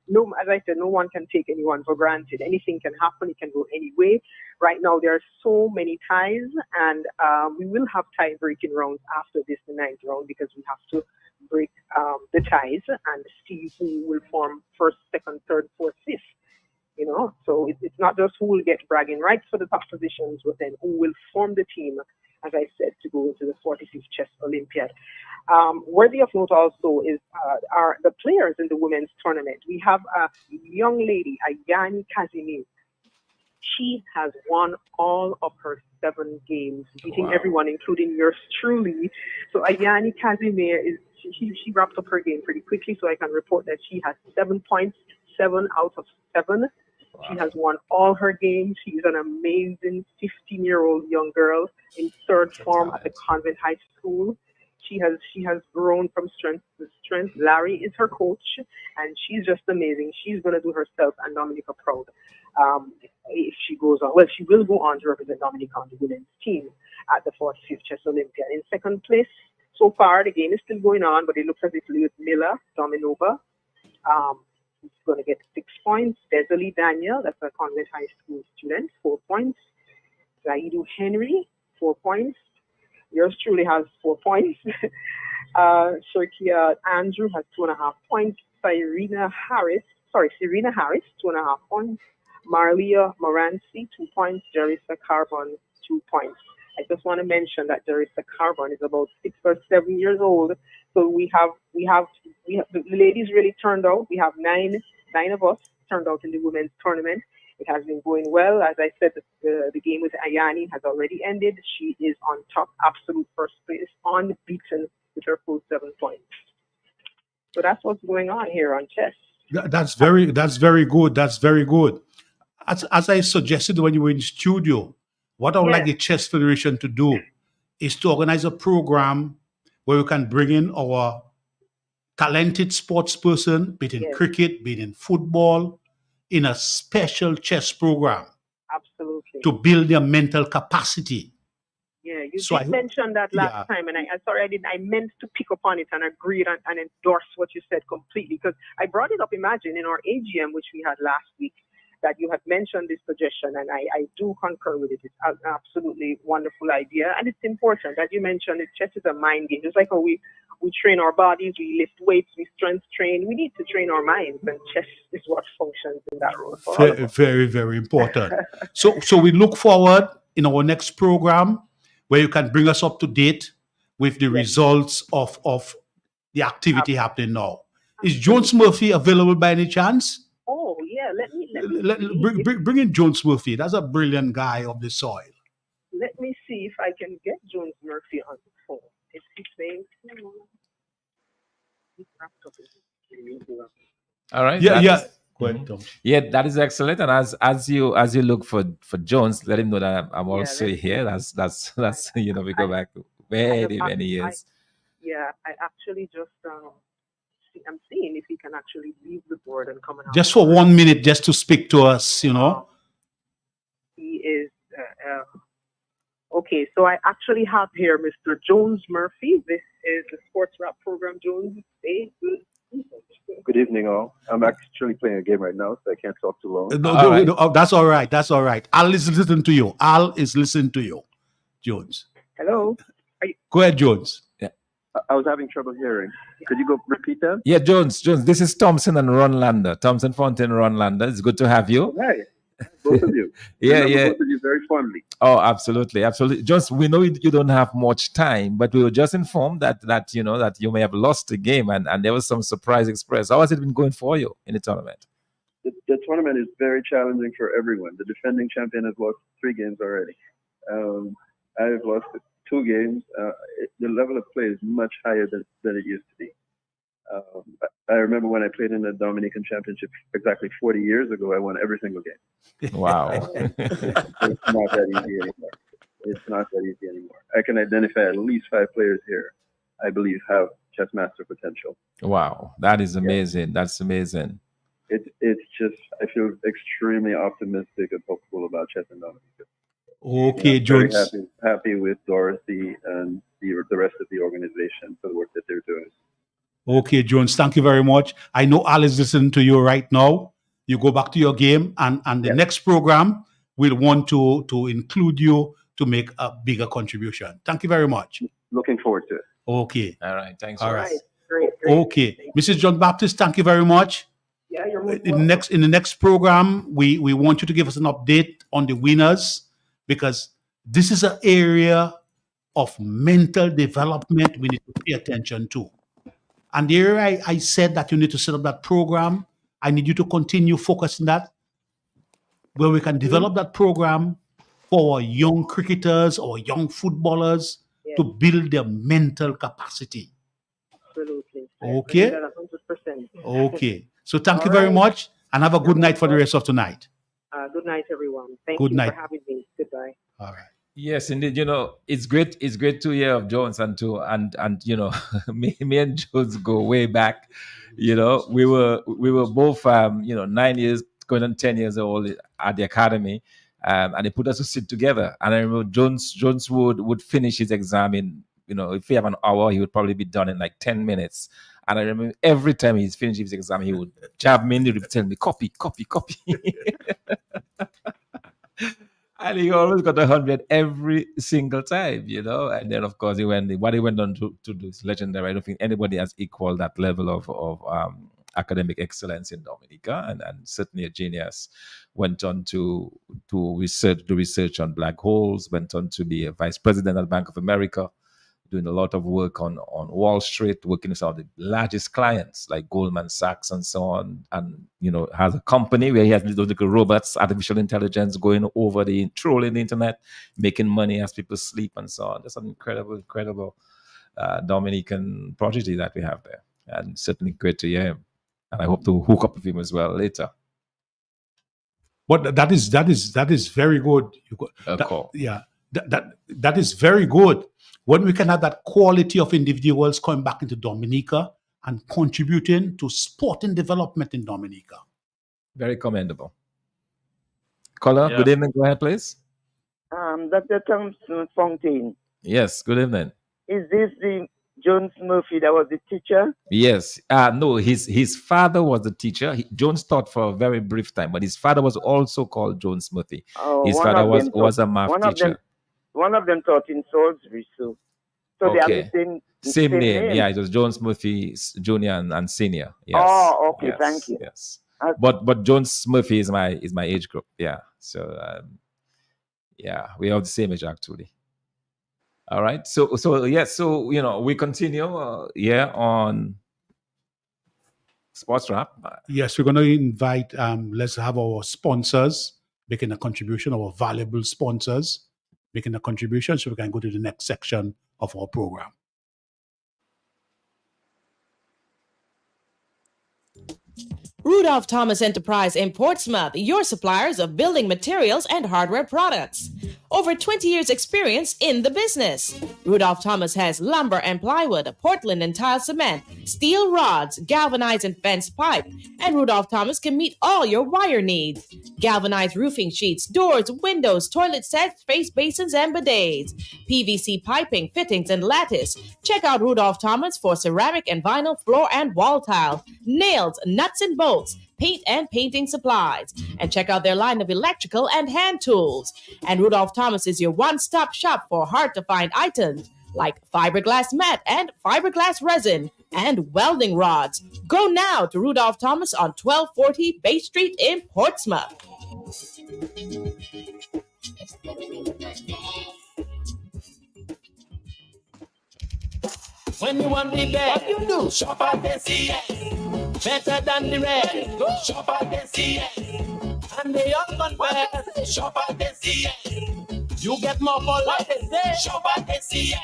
as I said, no one can take anyone for granted. Anything can happen, it can go any way. Right now, there are so many ties, and we will have tie-breaking rounds after this, the 9th round, because we have to break the ties and see who will form first, second, third, fourth, fifth. So it's not just who will get bragging rights for the top positions, but then who will form the team, as I said, to go into the 45th Chess Olympiad. Worthy of note also is the players in the women's tournament. We have a young lady, Ayani Casimir. She has won all of her 7 games, beating everyone, including yours truly. So Ayani Casimir she wrapped up her game pretty quickly, so I can report that she has 7 points, 7 out of 7. Wow. She has won all her games. She's an amazing 15-year-old young girl in 3rd form at the Convent High School. She has grown from strength to strength. Larry is her coach, and she's just amazing. She's going to do herself and Dominica proud if she goes on. Well, she will go on to represent Dominica on the women's team at the 45th Chess Olympiad. In 2nd place, so far, the game is still going on, but it looks as if Ludmila Dominova is going to get 6 points. Desiree Daniel, that's a Convent High School student, 4 points. Zaidu Henry, 4 points. Yours truly has 4 points. Shirkia Andrew has 2.5 points. Serena Harris, 2.5 points. Marlia Moranci, 2 points. Jerissa Carbon, 2 points. I just want to mention that Jerissa Carbon is about 6 or 7 years old. So we have the ladies really turned out. We have nine of us turned out in the women's tournament. It has been going well. As I said, the game with Ayani has already ended. She is on top, absolute first place, unbeaten with her full 7 points. So that's what's going on here on chess. That's very good. That's very good. as I suggested when you were in studio, what I would like the Chess Federation to do is to organize a program where we can bring in our talented sports person, be it in cricket, be it in football, in a special chess program. Absolutely. To build their mental capacity. Yeah, you did mention that last time, and I sorry I didn't. I meant to pick up on it and agree and endorse what you said completely, because I brought it up. Imagine in our AGM, which we had last week, that you had mentioned this suggestion, and I do concur with it. It's an absolutely wonderful idea, and it's important that you mentioned it. Chess is a mind game. Just like how we train our bodies, we lift weights, we strength train. We need to train our minds, and chess is what functions in that role. Very, very, very important. So we look forward in our next program where you can bring us up to date with the results of the activity happening now. Is Jones Murphy available by any chance? Oh yeah, let me bring in Jones Murphy. That's a brilliant guy of the soil. Let me see if I can get Jones Murphy on the phone. Is his name? All right. Yeah. Yeah, that is excellent. And as you look for Jones, let him know that I'm also here. That's we go back very many years. I actually just I'm seeing if he can actually leave the board and come on. Just for 1 minute, just to speak to us, He is okay. So I actually have here Mr. Jones Murphy. This is the Sports Rap Program. Jones, good evening, all. I'm actually playing a game right now, so I can't talk too long. No, that's all right. That's all right. Al is listening to you. Al is listening to you, Jones. Hello. Go ahead, Jones. Yeah. I was having trouble hearing. Could you go repeat that? Yeah, Jones. This is Thompson and Ron Lander. Thompson Fontaine, Ron Lander. It's good to have you. Hi. Both of you. Yeah. Both of you very fondly. Oh, absolutely. Jones, we know you don't have much time, but we were just informed that you may have lost the game, and there was some surprise express. How has it been going for you in the tournament? The tournament is very challenging for everyone. The defending champion has lost 3 games already. I've lost 2 games. The level of play is much higher than it used to be. I remember when I played in the Dominican Championship exactly 40 years ago, I won every single game. Wow. It's not that easy anymore. It's not that easy anymore. I can identify at least 5 players here I believe have chess master potential. Wow. That is amazing. Yeah. That's amazing. It's just, I feel extremely optimistic and hopeful about chess and Dominica. Okay, Jones. Very happy with Dorothy and the rest of the organization for the work that they're doing. Okay, Jones, thank you very much. I know Al is listening to you right now. You go back to your game, and the next program we'll want to include you to make a bigger contribution. Thank you very much. Looking forward to it. Okay. All right. Thanks. All right. Great. Okay. Mrs. John Baptist, thank you very much. Yeah, you're welcome. In the next program, we want you to give us an update on the winners, because this is an area of mental development we need to pay attention to. And the area I said that you need to set up that program, I need you to continue focusing that, where we can develop that program for our young cricketers or young footballers to build their mental capacity. Absolutely. Okay? 100%. Okay. So thank you very much, and have a good night for the rest of tonight. Good night, everyone. Thank Good you night. for having me. Goodbye. All right. Yes, indeed. It's great. It's great to hear of Jones and me and Jones go way back. We were both 9 years going on 10 years old at the academy, and they put us to sit together. And I remember Jones would finish his exam in, if we have an hour, he would probably be done in like 10 minutes. And I remember every time he's finished his exam, he would jab me and he would tell me, copy. And he always got 100 every single time, And then, of course, what he went on to do is legendary. I don't think anybody has equaled that level of academic excellence in Dominica, and certainly a genius. Went on to do research on black holes, went on to be a vice president at Bank of America, doing a lot of work on Wall Street, working with some of the largest clients like Goldman Sachs and so on, and has a company where he has those little robots, artificial intelligence, going over trolling the internet, making money as people sleep and so on. That's an incredible Dominican prodigy that we have there, and certainly great to hear him. And I hope to hook up with him as well later. But that is very good. That is very good. When we can have that quality of individuals coming back into Dominica and contributing to sporting development in Dominica. Very commendable. Caller, good evening. Go ahead, please. Dr. Thompson Fontaine. Yes, good evening. Is this the Jones Murphy that was the teacher? Yes. No, his father was the teacher. Jones taught for a very brief time, but his father was also called Jones Murphy. Oh, his father was a math teacher. One of them taught in Salisbury, so they have the same name. Yeah, it was Jones Murphy Junior and Senior. Yes. Oh, okay, yes, thank you. Yes. But Jones Murphy is my age group. Yeah. So we have the same age actually. All right. So we continue on Sports Wrap. Yes, we're going to invite. Let's have our sponsors making a contribution. Our valuable sponsors making a contribution, so we can go to the next section of our program. Rudolph Thomas Enterprise in Portsmouth, your suppliers of building materials and hardware products. Over 20 years experience in the business. Rudolph Thomas has lumber and plywood, Portland and tile cement, steel rods, galvanized and fenced pipe, and Rudolph Thomas can meet all your wire needs. Galvanized roofing sheets, doors, windows, toilet sets, face basins, and bidets. PVC piping, fittings, and lattice. Check out Rudolph Thomas for ceramic and vinyl floor and wall tile, nails, nuts and bolts, paint and painting supplies. And check out their line of electrical and hand tools. And Rudolph Thomas is your one-stop shop for hard-to-find items like fiberglass mat and fiberglass resin and welding rods. Go now to Rudolph Thomas on 1240 Bay Street in Portsmouth. When you want the best, what you do? Shop at SCA. Better than the rest. Go shop at SCA. And the young confess. Shop at SCA. You get more for what they say. Shop at SCA.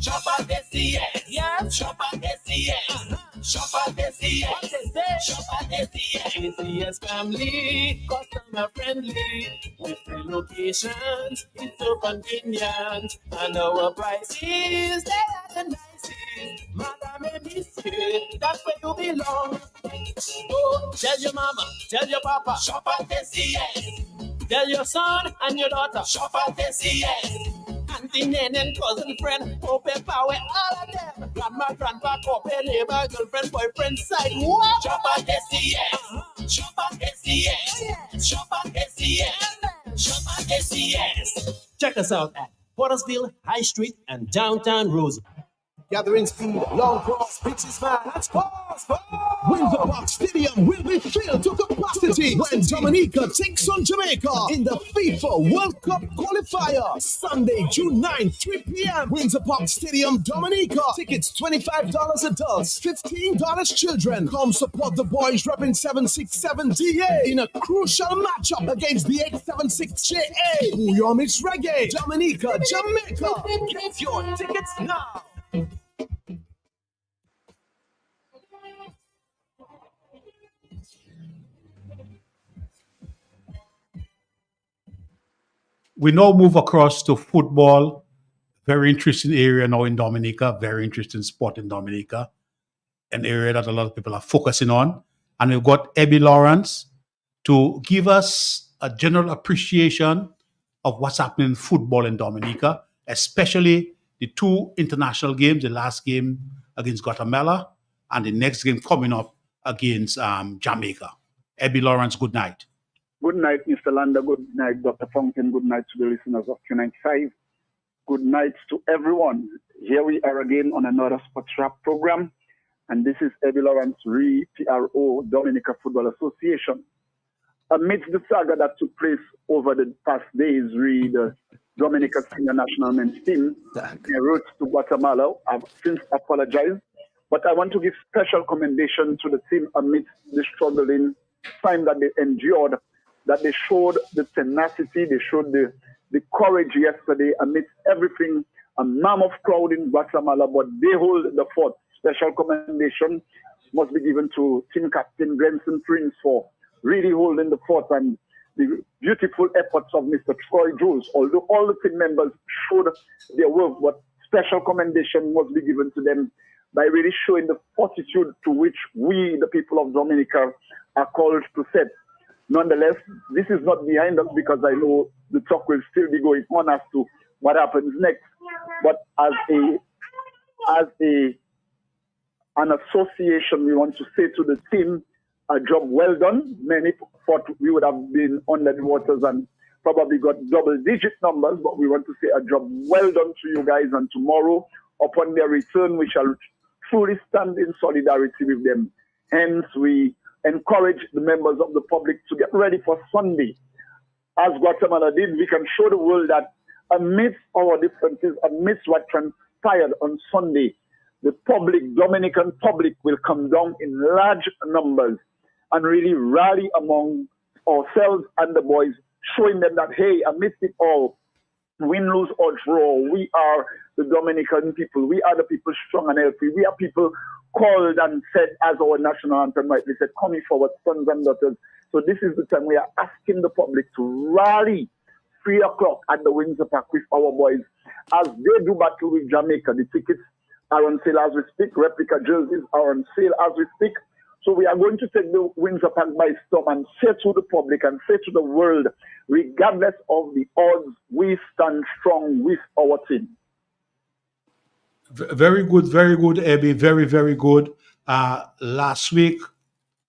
Shop at SCA. Yeah. Shop at SCA. Shop at SCA. What they say. Shop at SCA. SCA's family, customer friendly. With free locations, it's so convenient. And our prices, they are the nicest. Madam and Monsieur, that's where you belong. Oh, tell your mama, tell your papa, shop at SCA. Tell your son and your daughter, shop at SCA. Auntie, nan, and cousin, friend, open power, all of them. Grandma, grandpa, couple, neighbor, girlfriend, boyfriend, side. What? Shop at SCA. Shop at SCA. Shop at SCA. Shop at SCA. Check us out at Pottersville, High Street, and downtown Roosevelt. Gathering speed, long cross, pitches man, that's pause. Windsor Park Stadium will be filled to capacity when Dominica takes on Jamaica in the FIFA World Cup qualifier. Sunday, June 9, 3 p.m. Windsor Park Stadium, Dominica. Tickets $25 adults, $15 children. Come support the boys repping 767DA in a crucial matchup against the 876JA. Who your mix reggae, Dominica, Jamaica. Get your tickets now. We now move across to football. Very interesting area now in Dominica. Very interesting sport in Dominica. An area that a lot of people are focusing on. And we've got Ebby Lawrence to give us a general appreciation of what's happening in football in Dominica, especially the two international games, the last game against Guatemala and the next game coming up against Jamaica. Ebby Lawrence, good night. Good night, Mr. Landa. Good night, Dr. Fountain. Good night to the listeners of Q95. Good night to everyone. Here we are again on another Sports Wrap program. And this is Ebby Lawrence, PRO, Dominica Football Association. Amidst the saga that took place over the past days, the Dominica senior national men's team, their route to Guatemala, have since apologized. But I want to give special commendation to the team amidst the struggling time that they endured, that they showed the tenacity, they showed the courage yesterday amidst everything, a mammoth crowd in Guatemala, but they hold the fort. Special commendation must be given to team captain Glenson Prince for really holding the fort and the beautiful efforts of Mr. Troy Jules, although all the team members showed their work, but special commendation must be given to them by really showing the fortitude to which we, the people of Dominica, are called to set. Nonetheless, this is not behind us because I know the talk will still be going on as to what happens next. But as an association, we want to say to the team, a job well done. Many thought we would have been under the waters and probably got double-digit numbers, but we want to say a job well done to you guys. And tomorrow, upon their return, we shall truly stand in solidarity with them. Hence, we encourage the members of the public to get ready for Sunday. As Guatemala did, we can show the world that amidst our differences, amidst what transpired on Sunday, the public, Dominican public, will come down in large numbers and really rally among ourselves and the boys, showing them that, hey, amidst it all, win, lose, or draw, we are the Dominican people. We are the people strong and healthy. We are people called and said, as our national anthem rightly said, coming forward, sons and daughters. So this is the time we are asking the public to rally 3 o'clock at the Windsor Park with our boys as they do battle with Jamaica. The tickets are on sale as we speak. Replica jerseys are on sale as we speak. So we are going to take the Windsor Park by storm and say to the public and say to the world, regardless of the odds, we stand strong with our team. Very good, Abby. Very, very good. Last week,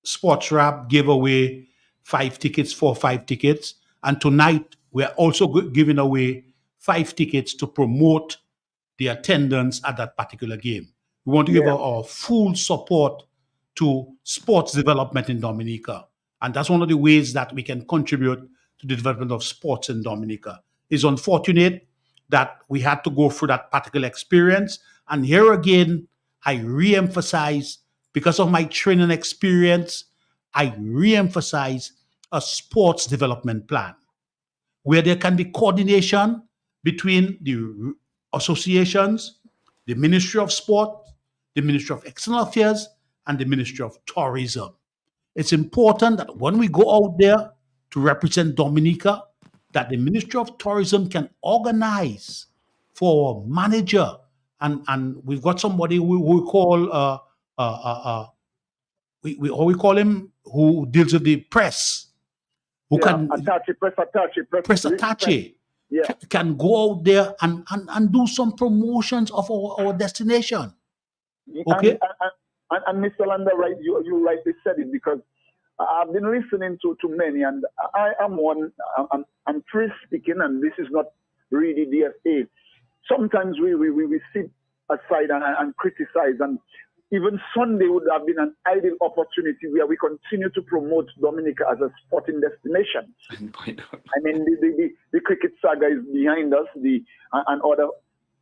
Sports Rap gave away 5 tickets. And tonight, we're also giving away 5 tickets to promote the attendance at that particular game. We want to give our full support to sports development in Dominica. And that's one of the ways that we can contribute to the development of sports in Dominica. It's unfortunate that we had to go through that particular experience. And here again, I re-emphasize, because of my training experience, I re-emphasize a sports development plan where there can be coordination between the associations, the Ministry of Sport, the Ministry of External Affairs, and the Ministry of Tourism. It's important that when we go out there to represent Dominica, that the Ministry of Tourism can organize for a manager, and we've got somebody we call we call him, who deals with the press, who can press attache. Can go out there and do some promotions of our destination. Okay. And Mr. Landa, right, you rightly said it, because I've been listening to many, and I am one. I'm free speaking, and this is not really DFA. Sometimes we sit aside and criticize, and even Sunday would have been an ideal opportunity where we continue to promote Dominica as a sporting destination. I mean, the cricket saga is behind us, and other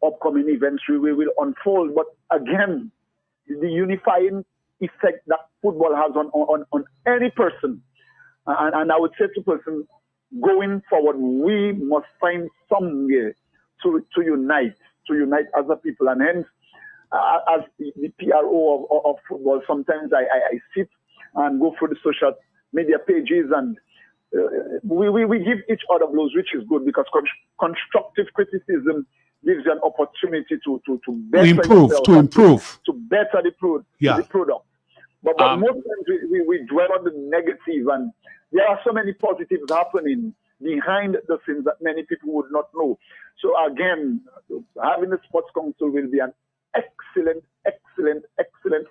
upcoming events will unfold. But again, the unifying effect that football has on any person. And I would say to person, going forward, we must find some way to unite as a people. And hence, as the PRO of football, sometimes I sit and go through the social media pages, and we give each other blows, which is good, because constructive criticism gives you an opportunity to better improve, to better the product. But most times we dwell on the negative, and there are so many positives happening behind the scenes that many people would not know. So again, having the Sports Council will be an excellent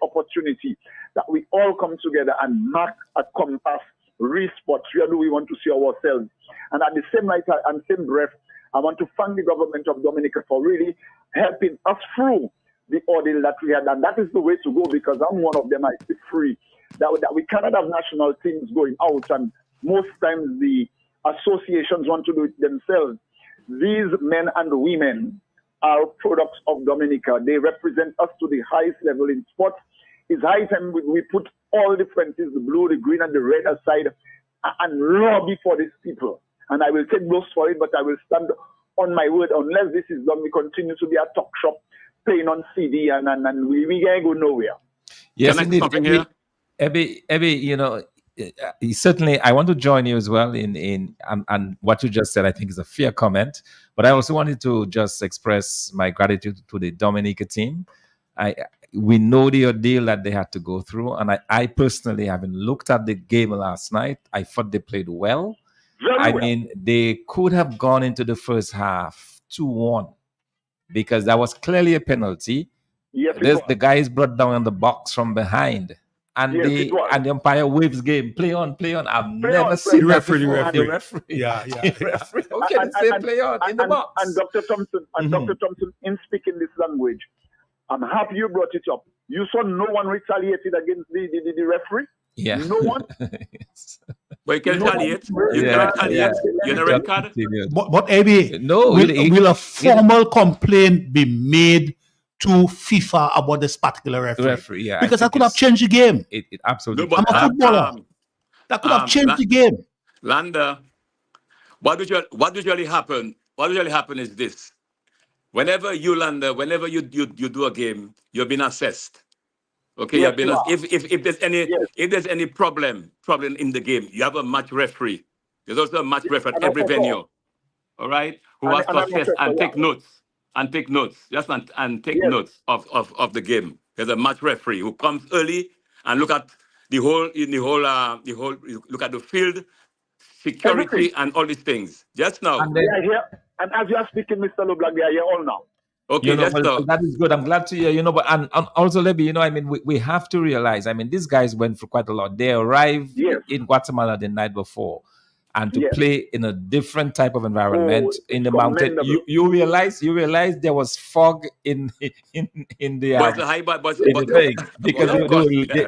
opportunity that we all come together and mark a compass, re-sports. Where do we want to see ourselves? And at the same night and same breath, I want to thank the government of Dominica for really helping us through the ordeal that we had. And that is the way to go, because I'm one of them. I speak free. That we cannot have national teams going out, and most times the associations want to do it themselves. These men and women are products of Dominica. They represent us to the highest level in sports. It's high time we put all differences, the blue, the green, and the red aside, and lobby for these people. And I will take blows for it, but I will stand on my word. Unless this is done, we continue to be a talk shop, playing on CD, and we can't go nowhere. Yes, indeed. Ebby, you know, certainly, I want to join you as well in and what you just said. I think is a fair comment, but I also wanted to just express my gratitude to the Dominica team. We know the ordeal that they had to go through, and I personally, having looked at the game last night, I thought they played well. I mean, they could have gone into the first half 2-1 because that was clearly a penalty. Yes, the guy is brought down in the box from behind. And the umpire waves game. Play on. I've never seen that before. The referee. Yeah. The referee. Okay, say play on in the box. And Dr. Thompson, in speaking this language, I'm happy you brought it up. You saw no one retaliated against the referee? Yeah. No one? Yes. But you can retaliate. You can retaliate. You're not red card. But Abby, will a formal complaint be made to FIFA about this particular referee? Yeah, because I could have changed the game. It absolutely. No, I'm a footballer. That could have changed the game. Landa, what usually happen? What usually happen is this: whenever you do a game, you've been assessed. Okay, Yes, you've been if there's any problem in the game, you have a match referee. There's also a match referee at every venue. All right, who has to assess and take notes. And take notes, take notes of the game. There's a match referee who comes early and look at the whole look at the field, security, and all these things. Just now. And as you are speaking, Mr. LeBlanc, they are here all now. Okay, that is good. I'm glad to hear. But and also, Lebby, I mean, we have to realize. I mean, these guys went for quite a lot. They arrived in Guatemala the night before. And to play in a different type of environment in the mountain, you realize there was fog in the thing because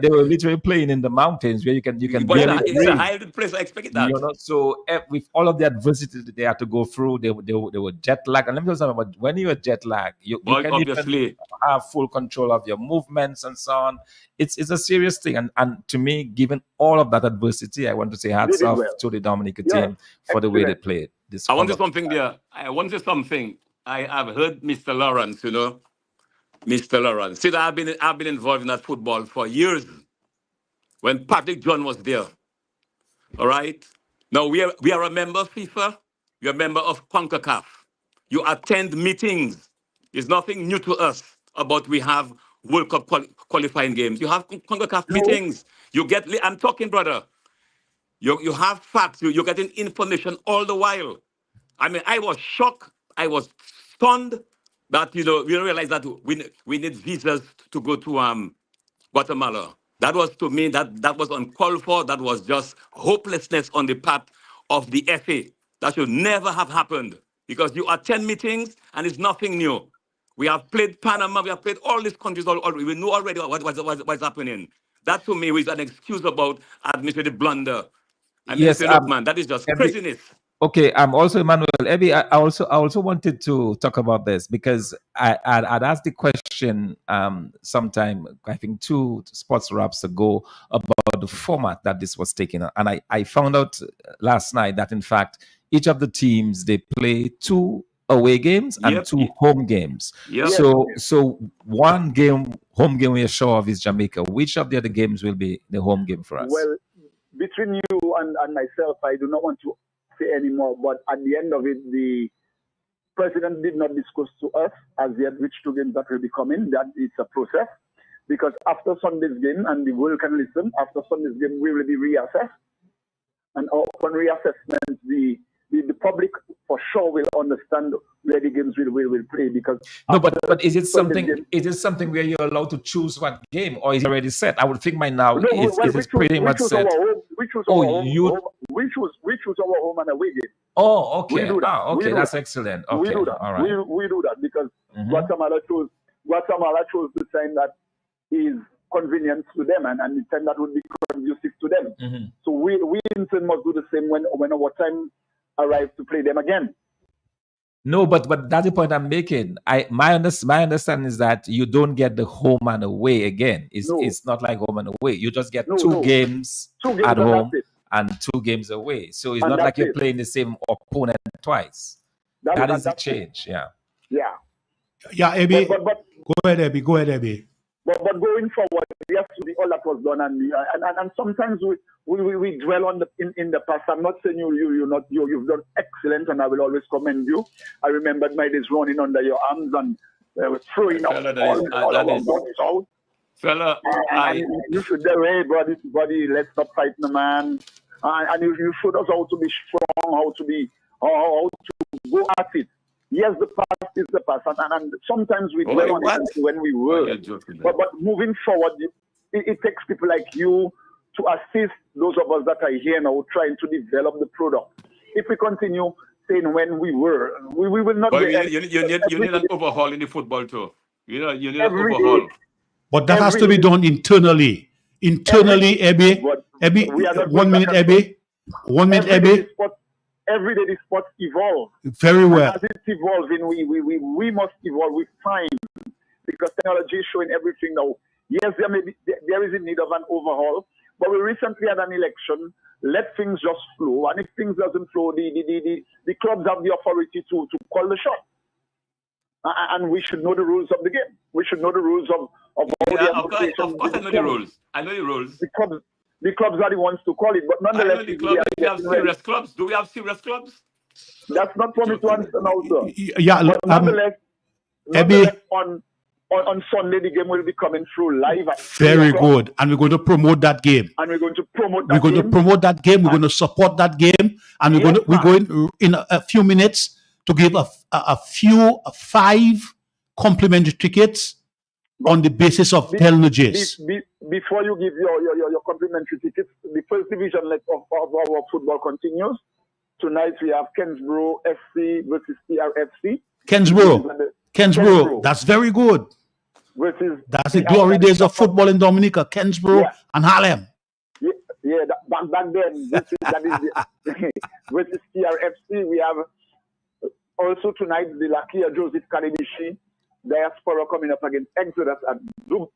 they were literally playing in the mountains where you can barely it's a high place. I expected that. So with all of the adversity that they had to go through, they were jet lagged. And let me tell you something about when you are jet lagged, you can even have full control of your movements and so on. It's a serious thing, and to me, given all of that adversity, I want to say hats off to the Dominica team for the way they played. I wanted something there. I wanted something. I have heard Mr. Lawrence. Mr. Lawrence. See, I've been involved in that football for years. When Patrick John was there, all right. Now we are a member of FIFA. You're a member of CONCACAF. You attend meetings. It's nothing new to us about we have World Cup qualifying games. You have CONCACAF meetings. I'm talking, brother. You have facts. You're getting information all the while. I mean, I was shocked. I was stunned that we realized that we need visas to go to Guatemala. That was, to me, that was uncalled for. That was just hopelessness on the part of the FA. That should never have happened because you attend meetings and it's nothing new. We have played Panama. We have played all these countries. We know already what's happening. That, to me, is an excuse about administrative blunder. Yes, man, that is just craziness. Okay, I'm also Emmanuel. Ebby, I also wanted to talk about this because I'd asked the question sometime, I think 2 sports wraps ago, about the format that this was taken on. And I found out last night that, in fact, each of the teams, they play 2 away games and 2 home games. Yep. So one home game we are sure of is Jamaica. Which of the other games will be the home game for us? Well, between you and myself, I do not want to say anymore, but at the end of it, the president did not discuss to us as yet which 2 games that will be coming. That it's a process, because after Sunday's game, and the world can listen, after Sunday's game, we will be reassessed. And upon reassessment, the public for sure will understand where the games will play. Because but is it something where you're allowed to choose what game, or is it already set? I would think by now it's pretty much set. We choose our home and away game. Oh, okay. We do that. Okay, that's excellent. Okay, we do that. All right. We do that because Guatemala chose the time that is convenient to them and the time that would be conducive to them. So we in turn must do the same when our time arrives to play them again. No, but that's the point I'm making. My understanding is that you don't get the home and away again. It's not like home and away. You just get 2 games at home and 2 games away. So it's not like you're playing the same opponent twice. That is the change. Yeah. Yeah, Abby. Go ahead, Abby. But going forward, yes, all that was done, and sometimes we dwell on in the past. I'm not saying you've done excellent, and I will always commend you. I remembered my days running under your arms and throwing up all our bodies out. Fella, and you should say, hey, buddy, let's stop fighting the man. And you showed us how to be strong, how to go at it. Yes, the past is the past, and sometimes we dwell on it when we were. But moving forward, it takes people like you to assist those of us that are here now trying to develop the product. If we continue saying when we were, we will not. But you need an overhaul in the football too. You need an overhaul. But that has to be done internally. Internally, Ebby, 1 minute, Ebby. 1 minute, Ebby. Every day the sports evolve. Very well. And as it's evolving, we must evolve with time because technology is showing everything now. Yes, there is a need of an overhaul, but we recently had an election. Let things just flow, and if things doesn't flow, the clubs have the authority to call the shot. And we should know the rules of the game. We should know the rules of of course, I know the rules. I know the rules. The clubs are the ones to call it, but nonetheless, we have serious clubs. Do we have serious clubs? That's not for me to answer now, sir. Yeah, but nonetheless, on Sunday the game will be coming through live. Very good, and we're going to promote that game. And we're going to promote that. We're going to promote that game. We're going to support that game, and we're going in a few minutes to give a 5 complimentary tickets on the basis of Telnogis. Before you give your complimentary tickets, the first division leg of our football continues. Tonight we have Kensborough FC versus TRFC. Kensborough, that's very good. That's the glory days of football in Dominica, Kensborough and Harlem. Yeah, back then, that is versus TRFC. We have also tonight the Lakia Joseph Karibishi Diaspora coming up against Exodus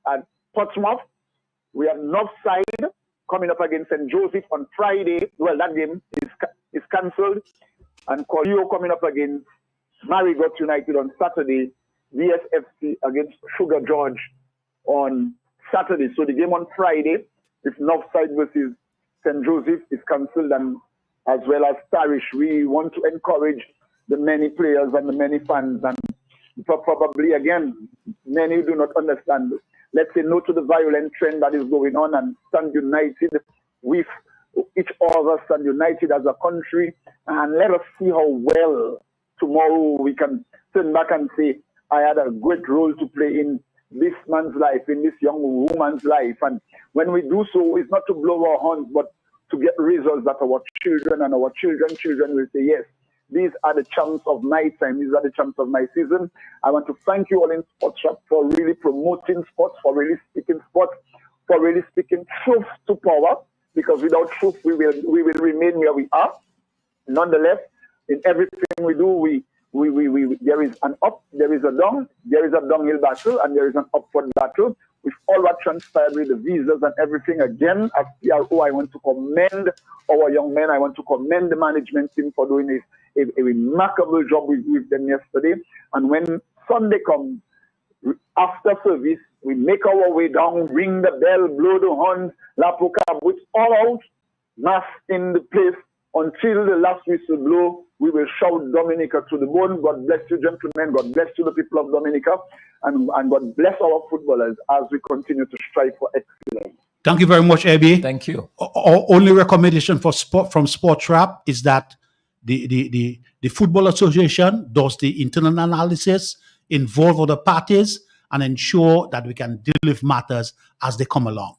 at Portsmouth. We have Northside coming up against St. Joseph on Friday. Well, that game is cancelled. And Colio coming up against Marigot United on Saturday. VSFC against Sugar George on Saturday. So the game on Friday, if Northside versus St. Joseph is cancelled, and as well as Tarish, we want to encourage the many players and the many fans, and probably again, many do not understand. Let's say no to the violent trend that is going on and stand united with each other, stand united as a country, and let us see how well tomorrow we can turn back and say, I had a great role to play in this man's life, in this young woman's life. And when we do so, it's not to blow our horns, but to get results that our children and our children will say, yes, these are the champs of my time. These are the champs of my season. I want to thank you all in Sports Shop for really promoting sports, for really speaking sports, for really speaking truth to power, because without truth, we will remain where we are. Nonetheless, in everything we do, there is an up, there is a down, there is a downhill battle, and there is an upward battle. With all what transpired with the visas and everything, again, as PRO, I want to commend our young men. I want to commend the management team for doing a remarkable job with them yesterday. And when Sunday comes, after service, we make our way down, ring the bell, blow the horn, La Poca, with all out, mass in the place, until the last whistle blow. We will shout Dominica to the bone. God bless you, gentlemen. God bless you, the people of Dominica. And God bless our footballers as we continue to strive for excellence. Thank you very much, Ebby. Thank you. Our only recommendation from Sports Wrap is that the Football Association does the internal analysis, involve other parties, and ensure that we can deal with matters as they come along.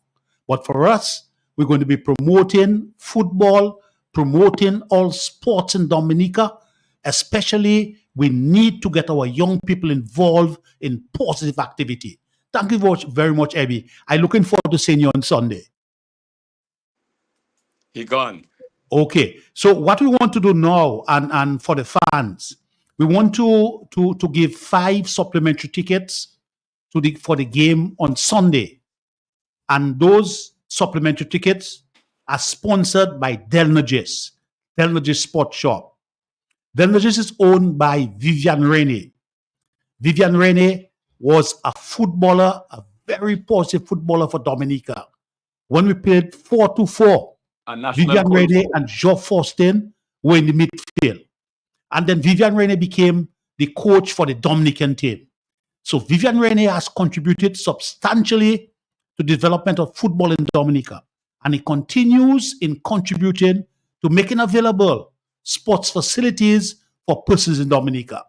But for us, we're going to be promoting football, promoting all sports in Dominica. Especially, we need to get our young people involved in positive activity. Thank you very much, Ebby. I'm looking forward to seeing you on Sunday. He gone. Okay, so what we want to do now, and for the fans, we want to give 5 supplementary tickets for the game on Sunday, and those supplementary tickets are sponsored by Delnogis Sports Shop. Delnogis is owned by Vivian Rainey. Vivian Rainey was a footballer, a very positive footballer for Dominica. When we played 4-4, A national Vivian coach. Rene and Joe Faustin were in the midfield. And then Vivian Rene became the coach for the Dominican team. So Vivian Rene has contributed substantially to the development of football in Dominica. And he continues in contributing to making available sports facilities for persons in Dominica.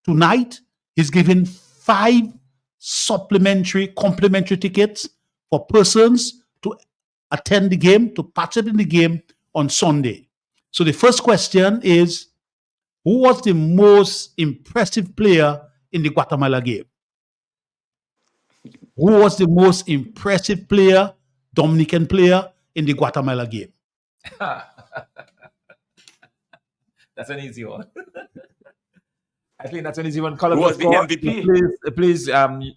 Tonight, he's giving 5 complimentary tickets for persons to attend the game, to participate in the game on Sunday. So the first question is, who was the most impressive player in the Guatemala game? Who was the most impressive player, Dominican player, in the Guatemala game? That's an easy one. I think that's an easy one. Call Who was the MVP? Please,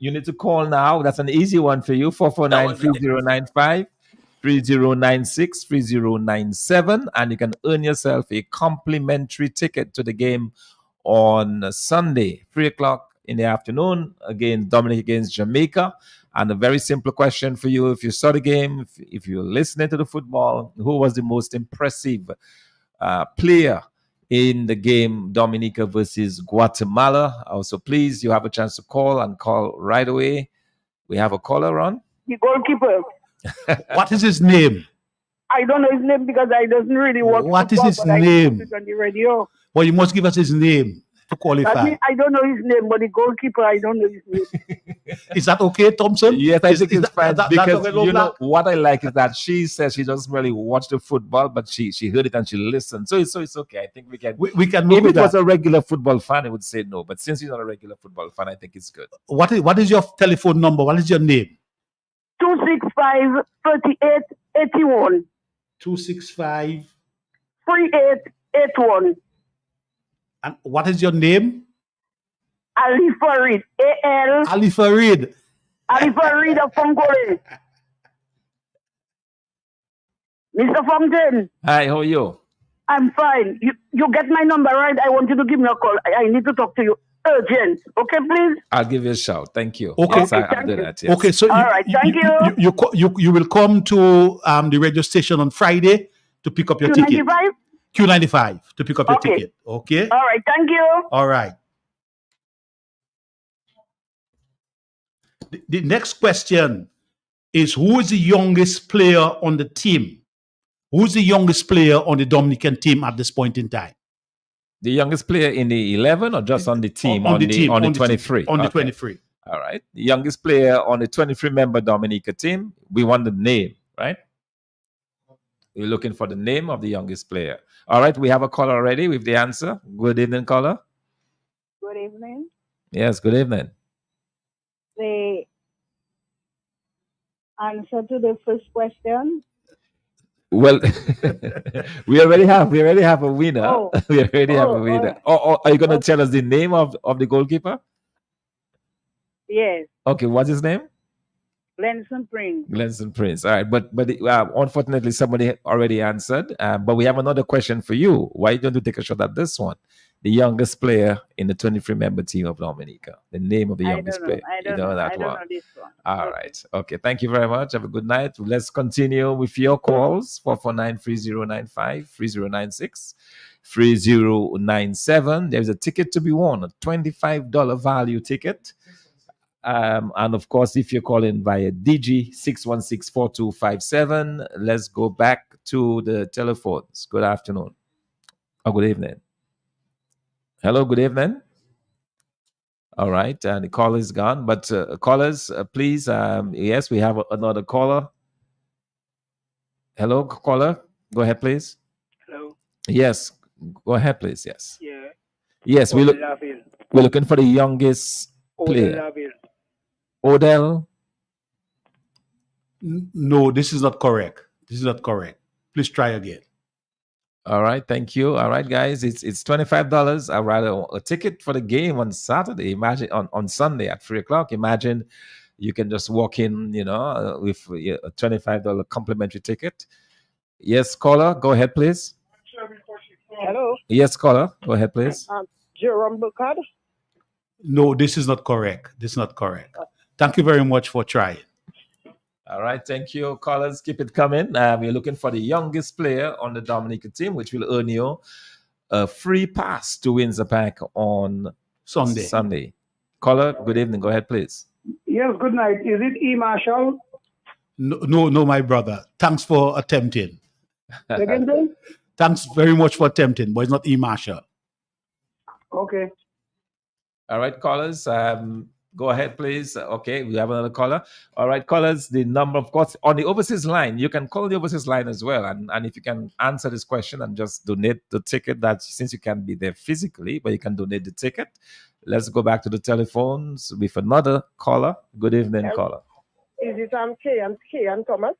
you need to call now. That's an easy one for you. 449-3095, 3096, 3097, and you can earn yourself a complimentary ticket to the game on Sunday, 3:00 in the afternoon. Again, Dominic against Jamaica. And a very simple question for you: if you saw the game, if you're listening to the football, who was the most impressive player in the game, Dominica versus Guatemala? Also, please, you have a chance to call and call right away. We have a caller on. The goalkeeper. What is his name? I don't know his name because I doesn't really watch What is football, his but I name? listen to it on the radio. Well, you must give us his name to I qualify. mean, I don't know his name, but the goalkeeper, I don't know his name. Is that okay, Thompson? Yes, I think it's fine that's because okay, you know Black? what I like is that she says she doesn't really watch the football, but she heard it and she listened. So it's okay. I think we can move If with it was that. a regular football fan, I would say no. But since you're not a regular football fan, I think it's good. What is your telephone number? What is your name? 265 38 81 265. 3881. And what is your name? Ali Farid. A.L. Ali Farid. Ali Farid of Fongole. Mr. Fountain, Hi, how are you? I'm fine. You get my number, right? I want you to give me a call. I need to talk to you. Urgent. Okay, please? I'll give you a shout. Thank you. Okay. Yes, I'll thank do you. that. Yes. Okay, so All right, thank you. you will come to the radio station on Friday to pick up your ticket. Q95? Q95 to pick up your Okay. ticket. Okay. All right, thank you. All right. The next question is, who is the youngest player on the team? Who's the youngest player on the Dominican team at this point in time? The youngest player in the 11 or just on the team? On the team. On the On the 23. team. On the Okay. 23. All right. The youngest player on the 23-member Dominica team. We want the name, right? We're looking for the name of the youngest player. All right. We have a caller already with the answer. Good evening, caller. Good evening. Yes, good evening. The answer to the first question. Well, we already have a winner. Oh. We already have a Oh, winner. oh. Are you going to tell us the name of the goalkeeper? Yes, Okay, what's his name? Lenson Prince. Glenson Prince. All right, but unfortunately, somebody already answered. But we have another question for you. Why don't you take a shot at this one? The youngest player in the 23-member team of Dominica. The name of the youngest player. I don't You know. that I don't one. know this one. All right. Okay. Thank you very much. Have a good night. Let's continue with your calls. 449-3095, 3096, 3097. There's a ticket to be won, a $25 value ticket. And of course, if you're calling via DG 616-4257, let's go back to the telephones. Good afternoon. Or good evening. Hello, good evening. All right, and the caller is gone. But callers, please, yes, we have another caller. Hello, caller. Go ahead, please. Hello. Yes, go ahead, please. Yes. Yeah. Yes, Odell Laville. we're looking for the youngest Odell player. Laville. Odell. No, this is not correct. This is not correct. Please try again. All right, thank you. All right, guys, it's $25. I'd rather a ticket for the game on Saturday. Imagine on Sunday at 3:00. Imagine you can just walk in, with a $25 complimentary ticket. Yes, caller, go ahead, please. Hello. Yes, caller, go ahead, please. Jerome Bukad. No, this is not correct. This is not correct. Thank you very much for trying. All right, thank you, callers. Keep it coming. We're looking for the youngest player on the Dominica team, which will earn you a free pass to Windsor Park on Sunday. Caller, good evening. Go ahead, please. Yes, good night. Is it E. Marshall? No, my brother. Thanks for attempting. Second day? Thanks very much for attempting, but it's not E. Marshall. Okay. All right, callers. Go ahead, please. Okay, we have another caller. All right, callers, the number, of course, on the overseas line, you can call the overseas line as well. And if you can answer this question and just donate the ticket, that since you can't be there physically, but you can donate the ticket. Let's go back to the telephones with another caller. Good evening, caller. Is it K and Thomas?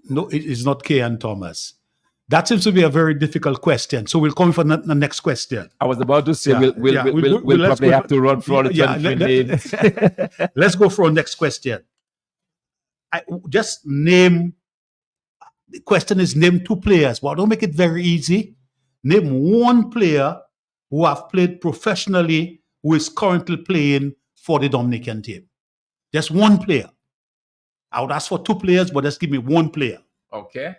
No, it is not K and Thomas. That seems to be a very difficult question. So we'll come for the next question. I was about to say we'll probably have to run through all the 23 names. Let's go for our next question. Just name. The question is name two players. Well, don't make it very easy. Name one player who have played professionally who is currently playing for the Dominican team. Just one player. I would ask for two players, but just give me one player. Okay.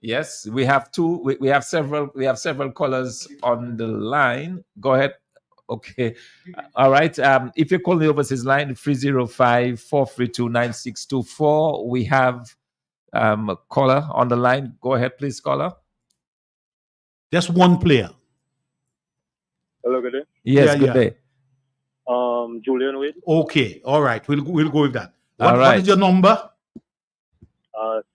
Yes, we have two. We have several. We have several callers on the line. Go ahead. Okay. All right. If you call the overseas line 305-432-9624, we have a caller on the line. Go ahead, please, caller. Just one player. Hello, good day. Yes, good day. Julian Wade. Okay. All right. We'll go with that. All right. What is your number?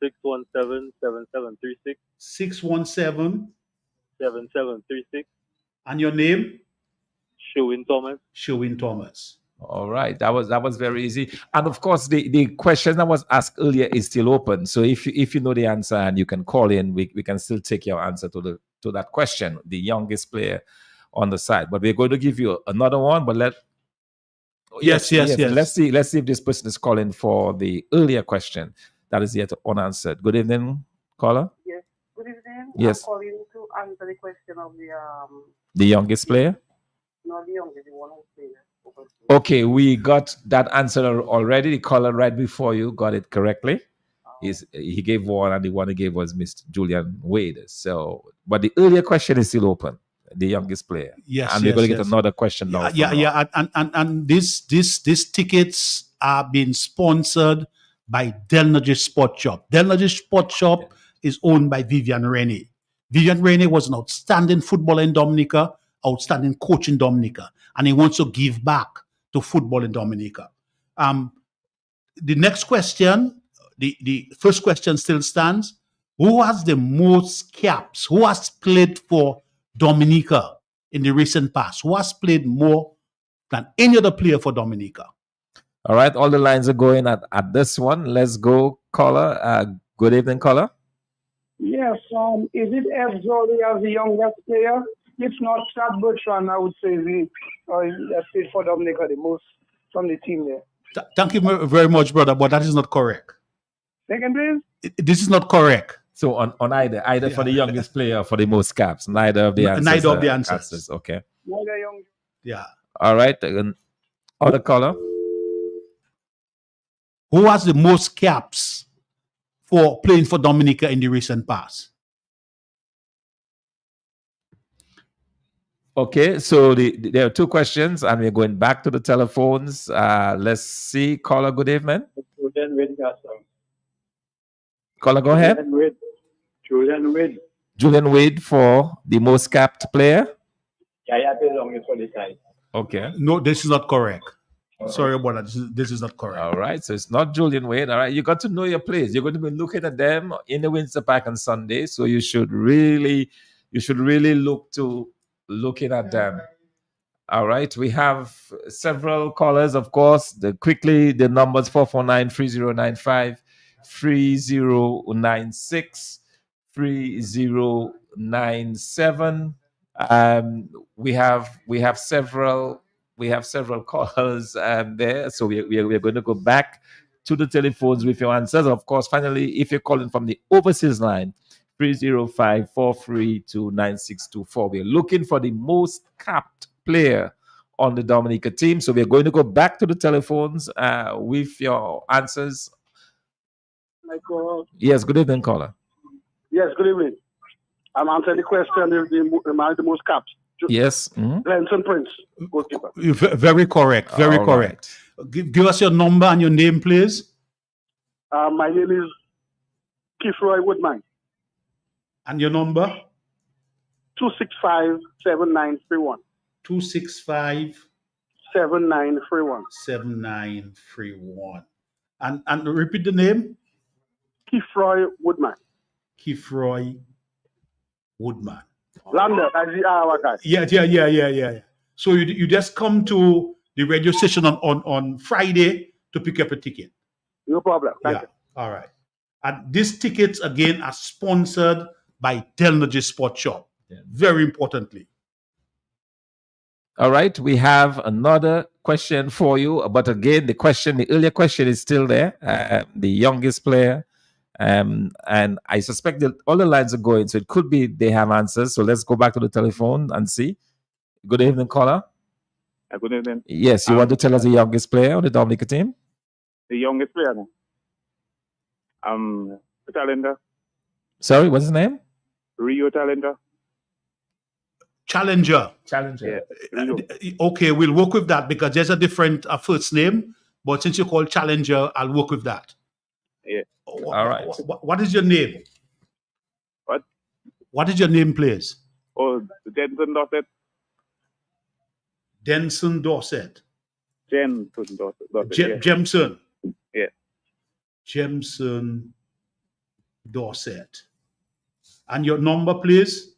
617-7736. 617-7736. And your name? Sherwin Thomas. Sherwin Thomas. All right. That was very easy. And of course, the question that was asked earlier is still open. So if you know the answer and you can call in, we can still take your answer to that question, the youngest player on the side. But we're going to give you another one. But yes. Let's see if this person is calling for the earlier question that is yet unanswered. Good evening, caller. Yes. Good evening. Yes. I'm calling to answer the question of The youngest player? not the youngest, the one who played. Okay, we got that answer already. The caller right before you got it correctly. He gave one, and the one he gave was Mr. Julian Wade. So, but the earlier question is still open. The youngest player. Yes, and we're going to get another question now. Yeah. And these tickets are being sponsored by Delnages Sport Shop. Delnages Sport Shop is owned by Vivian Rennie. Vivian Rennie was an outstanding footballer in Dominica, outstanding coach in Dominica, and he wants to give back to football in Dominica. The next question, the first question still stands. Who has the most caps? Who has played for Dominica in the recent past? Who has played more than any other player for Dominica? All right, all the lines are going at this one. Let's go, caller. Good evening, caller. Yes, is it F. Zoli as the youngest player? If not, Chad Bertrand, I would say he played for Dominica the most from the team there. Thank you very much, brother, but that is not correct. Second, please? This is not correct. So on either for the youngest player or for the most caps, neither of the answers. Neither of the answers. Okay. Neither young. Yeah. All right. Other caller. Who has the most caps for playing for Dominica in the recent past? Okay, so there are two questions, and we're going back to the telephones. Let's see. Caller, good evening. Caller, go ahead. Julian Wade. Julian Wade for the most capped player. Yeah, I belong for the side. Okay. No, this is not correct. Sorry about that. This is not correct. All right, so it's not Julian Wade. All right, you got to know your players. You're going to be looking at them in the Windsor Park on Sunday, so you should really looking at them. All right, we have several callers, of course. The numbers 449-3095, 3096, 3097. We have several callers there, so we're going to go back to the telephones with your answers. Of course, finally, if you're calling from the overseas line, 305-432-9624. We're looking for the most capped player on the Dominica team. So we're going to go back to the telephones with your answers. Yes, good evening, caller. Yes, good evening. I'm answering the question, the man with the most caps. Yes. Lenson Prince, goalkeeper. Very correct. Very All correct. Give us your number and your name, please. My name is Kifroy Woodman. And your number? 265-7931. 265 7931. 7931. And repeat the name? Kifroy Woodman. Kifroy Woodman. London, I see our guy. Yeah. So you just come to the radio station on Friday to pick up a ticket. No problem. Thank you. All right. And these tickets, again, are sponsored by Delnergy Sports Shop. Very importantly. All right, we have another question for you. But again, the earlier question is still there. The youngest player. And I suspect that all the lines are going, so it could be they have answers. So let's go back to the telephone and see. Good evening, caller. Good evening. Yes, you want to tell us the youngest player on the Dominica team? The youngest player, Talender. Sorry, what's his name? Rio Talender. Challenger. Yeah. Okay, we'll work with that because there's a different first name. But since you call Challenger, I'll work with that. Yeah. All right. What is your name? What? What is your name, please? Oh, Denson Dorset. Denson Dorset. Jenson Dorset. Yeah. Jemson. Yeah. Jemson Dorset. And your number, please?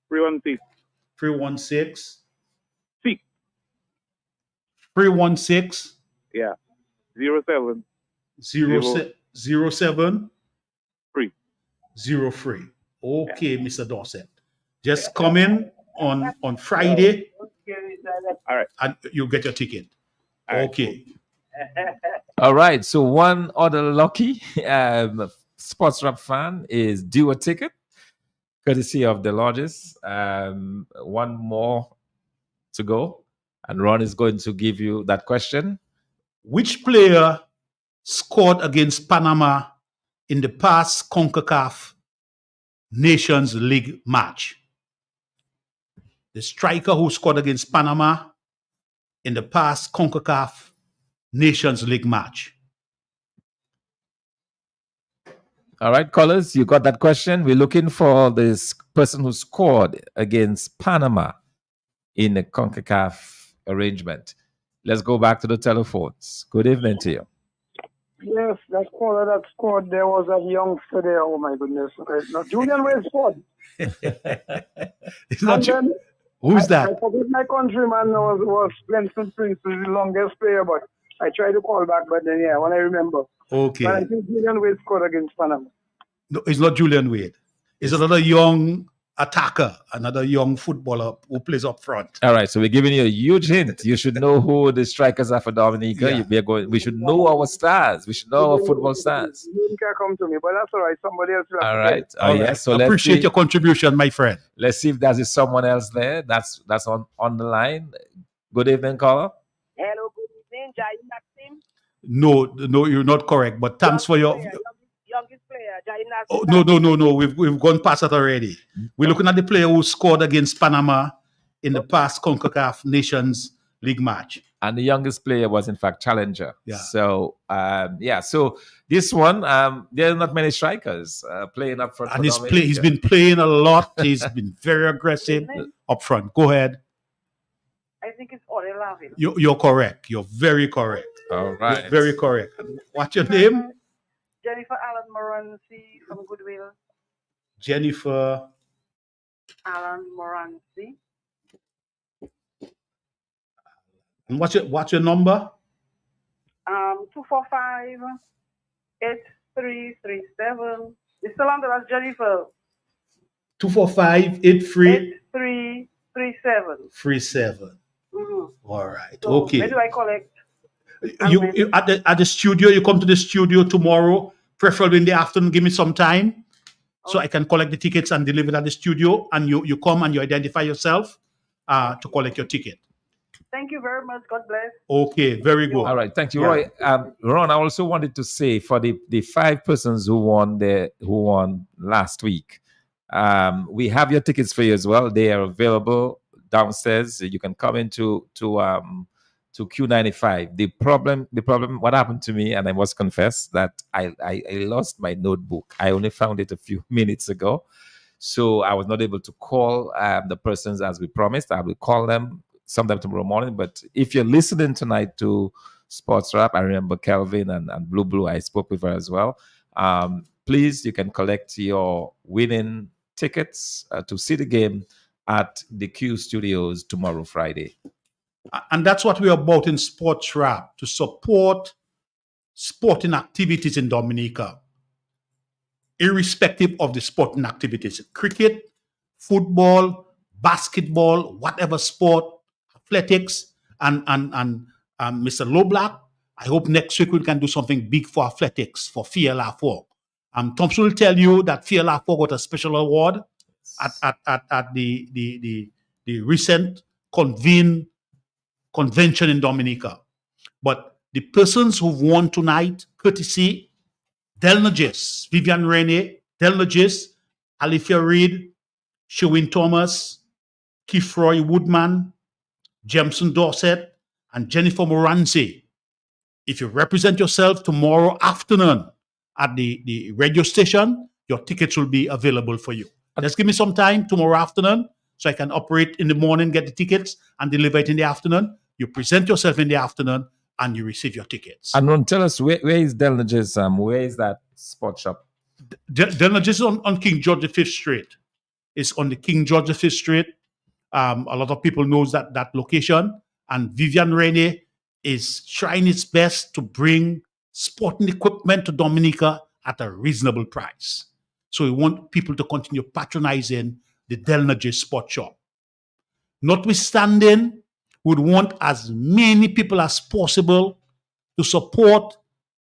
316. 316. C. 316. Yeah. 07. 07. 3. 03. Okay, Mr. Dorset. Just come in on Friday. All right. And you'll get your ticket. Okay. All right. So one other lucky Sports Rap fan is due a ticket, courtesy of the largest. One more to go. And Ron is going to give you that question. Which player scored against Panama in the past CONCACAF Nations League match? The striker who scored against Panama in the past CONCACAF Nations League match. All right, callers, you got that question. We're looking for this person who scored against Panama in the CONCACAF arrangement. Let's go back to the telephones. Good evening to you. Yes, that caller that scored, there was a youngster there. Oh my goodness. Not Julian Wade scored. It's not you. Who's that? I forget my countryman was Lenson Prince, who's the longest player, but I tried to call back, but then when I remember. Okay. But I think Julian Wade scored against Panama. No, it's not Julian Wade. It's another young attacker, another young footballer who plays up front. All right, so we're giving you a huge hint. You should know who the strikers are for Dominica. Yeah. We should know our stars. We should know our football stars. You can't come to me, but that's all right. Somebody else will have All to right. get it. Oh, yes. So appreciate your contribution, my friend. Let's see if there's someone else there that's on the line. Good evening, caller. Hello, good evening, Jai Maxim. No, you're not correct. But thanks for your. Youngest player, Jai Oh, no. We've gone past that already. We're looking at the player who scored against Panama in the past CONCACAF Nations League match. And the youngest player was, in fact, Challenger. Yeah. So, So this one, there are not many strikers playing up front. And he's been playing a lot. He's been very aggressive up front. Go ahead. I think it's Ole Lavin. You're correct. You're very correct. All right. You're very correct. What's your name? Jennifer Allen Morancy from Goodwill. Jennifer Allen Morancy. And what's your number? 245-8337. It's still under as Jennifer. 245-8337. 8337. All right. So Okay. where do I collect? You at the studio. You come to the studio tomorrow, preferably in the afternoon. Give me some time, so I can collect the tickets and deliver it at the studio. And you come and you identify yourself to collect your ticket. Thank you very much. God bless. Okay, very good. All right, thank you, Yeah. Roy. Ron, I also wanted to say for the 5 persons who won last week, we have your tickets for you as well. They are available downstairs. You can come into to Q95. The problem. What happened to me, and I must confess that I lost my notebook. I only found it a few minutes ago, so I was not able to call the persons as we promised. I will call them sometime tomorrow morning. But if you're listening tonight to Sports Wrap, I remember Kelvin and Blue. I spoke with her as well. Please, you can collect your winning tickets to see the game at the Q Studios tomorrow, Friday. And that's what we're about in Sports Wrap, to support sporting activities in Dominica, irrespective of the sporting activities. Cricket, football, basketball, whatever sport, athletics, and Mr. Loblack, I hope next week we can do something big for athletics, for FLR4. Thompson will tell you that FLR4 got a special award at the recent convention in Dominica. But the persons who've won tonight, courtesy Delnagis, Vivian Rene, Delnagis, Alifia Reed, Sherwin Thomas, Kifroy Woodman, Jemson Dorset, and Jennifer Moranzi. If you represent yourself tomorrow afternoon at the radio station, your tickets will be available for you. Just give me some time tomorrow afternoon so I can operate in the morning, get the tickets, and deliver it in the afternoon. You present yourself in the afternoon, and you receive your tickets. And Ron, tell us where is Delnagis? Where is that sports shop? Delnagis is on King George V Street. It's on the King George V Street. A lot of people knows that location. And Vivian Rene is trying its best to bring sporting equipment to Dominica at a reasonable price. So we want people to continue patronizing the Delnagis Sport Shop. Notwithstanding, we would want as many people as possible to support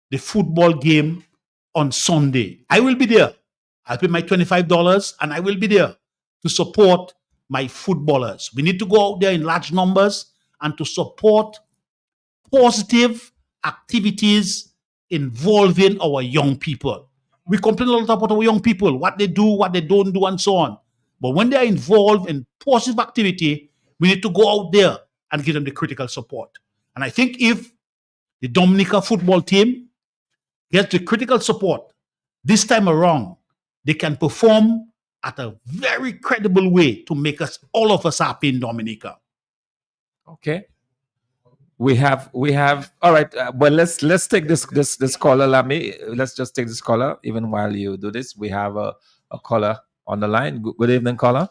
the football game on Sunday. I will be there. I'll pay my $25 and I will be there to support my footballers. We need to go out there in large numbers and to support positive activities involving our young people. We complain a lot about our young people, what they do, what they don't do, and so on. But when they are involved in positive activity, we need to go out there and give them the critical support. And I think if the Dominica football team gets the critical support this time around, they can perform at a very credible way to make all of us happy in Dominica. Okay. We have all right, but let's take this caller, Lamy. Let's just take this caller even while you do this. We have a caller on the line. Good evening, caller.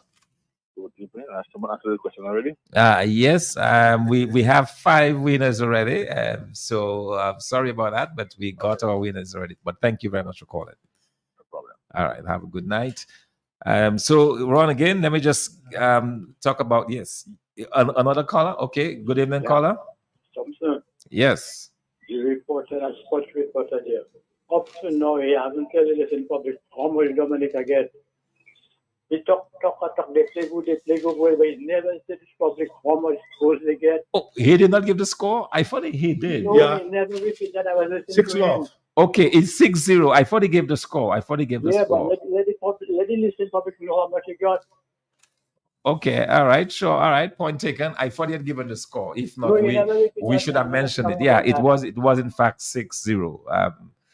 Good evening. Someone answered the question already? Yes, we have 5 winners already. So sorry about that, but we got our winners already. But thank you very much for calling. No problem. All right, have a good night. So Ron, again, let me just talk about, yes, another caller. Okay, good evening, caller. Thompson, Yes. the reporter, a sports reporter there. Up to now, he hasn't told us in public how much Dominica gets. He talk, they play good, but he never said in public how much goals they get. Oh, he did not give the score? I thought he did. No, he never repeated that. I was listening to him. Okay, it's 6-0. I thought he gave the score. Yeah, but let the listen public know how much he got. Okay, all right, sure, all right. Point taken. I thought he had given the score. If not, we should have mentioned it. Yeah, it was in fact 6-0.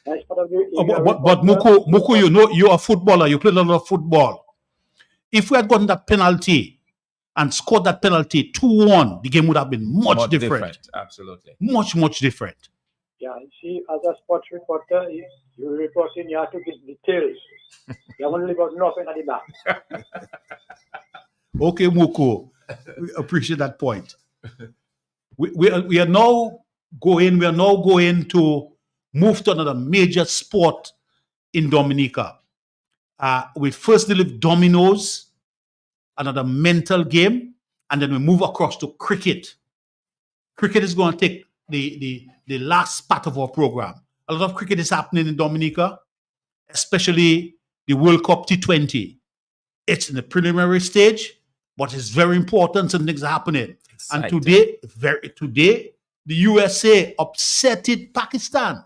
But Muku, you're a footballer. You played a lot of football. If we had gotten that penalty and scored that penalty 2-1, the game would have been much different. Absolutely. Much different. Yeah, see, as a sports reporter, you're reporting, you have to give details. You only got nothing at the back. Okay, Muku, we appreciate that point. We are now going to move to another major sport in Dominica. We first deal with dominoes, another mental game, and then we move across to cricket. Cricket is going to take the last part of our program. A lot of cricket is happening in Dominica, especially the World Cup T20. It's in the preliminary stage, but it's very important. Some things are happening. And today, the USA upsetted Pakistan.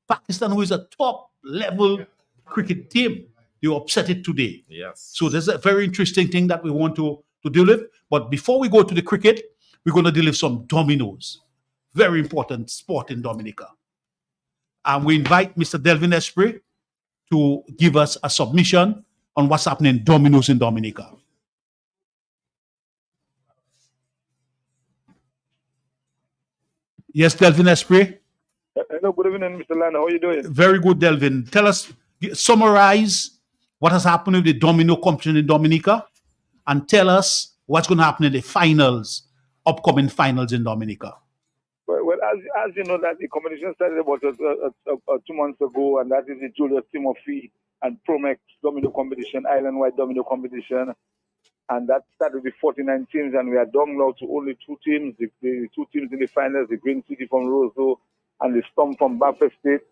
Pakistan, who is a top-level cricket team, they upset it today. Yes. So there's a very interesting thing that we want to deal with. But before we go to the cricket, we're going to deal with some dominoes. Very important sport in Dominica. And we invite Mr. Delvin Esprit to give us a submission on what's happening in dominoes in Dominica. Yes, Delvin Esprit. Hello, good evening, Mr. Landa. How are you doing? Very good, Delvin. Tell us, summarize what has happened with the domino competition in Dominica, and tell us what's going to happen in the finals, upcoming finals in Dominica. Well, as you know, that the competition started about 2 months ago, and that is the Julius Timothy and Promex domino competition, island-wide domino competition. And that started with 49 teams, and we are down now to only 2 teams. The 2 teams in the finals, the Green City from Roseau and the Storm from Baffa State.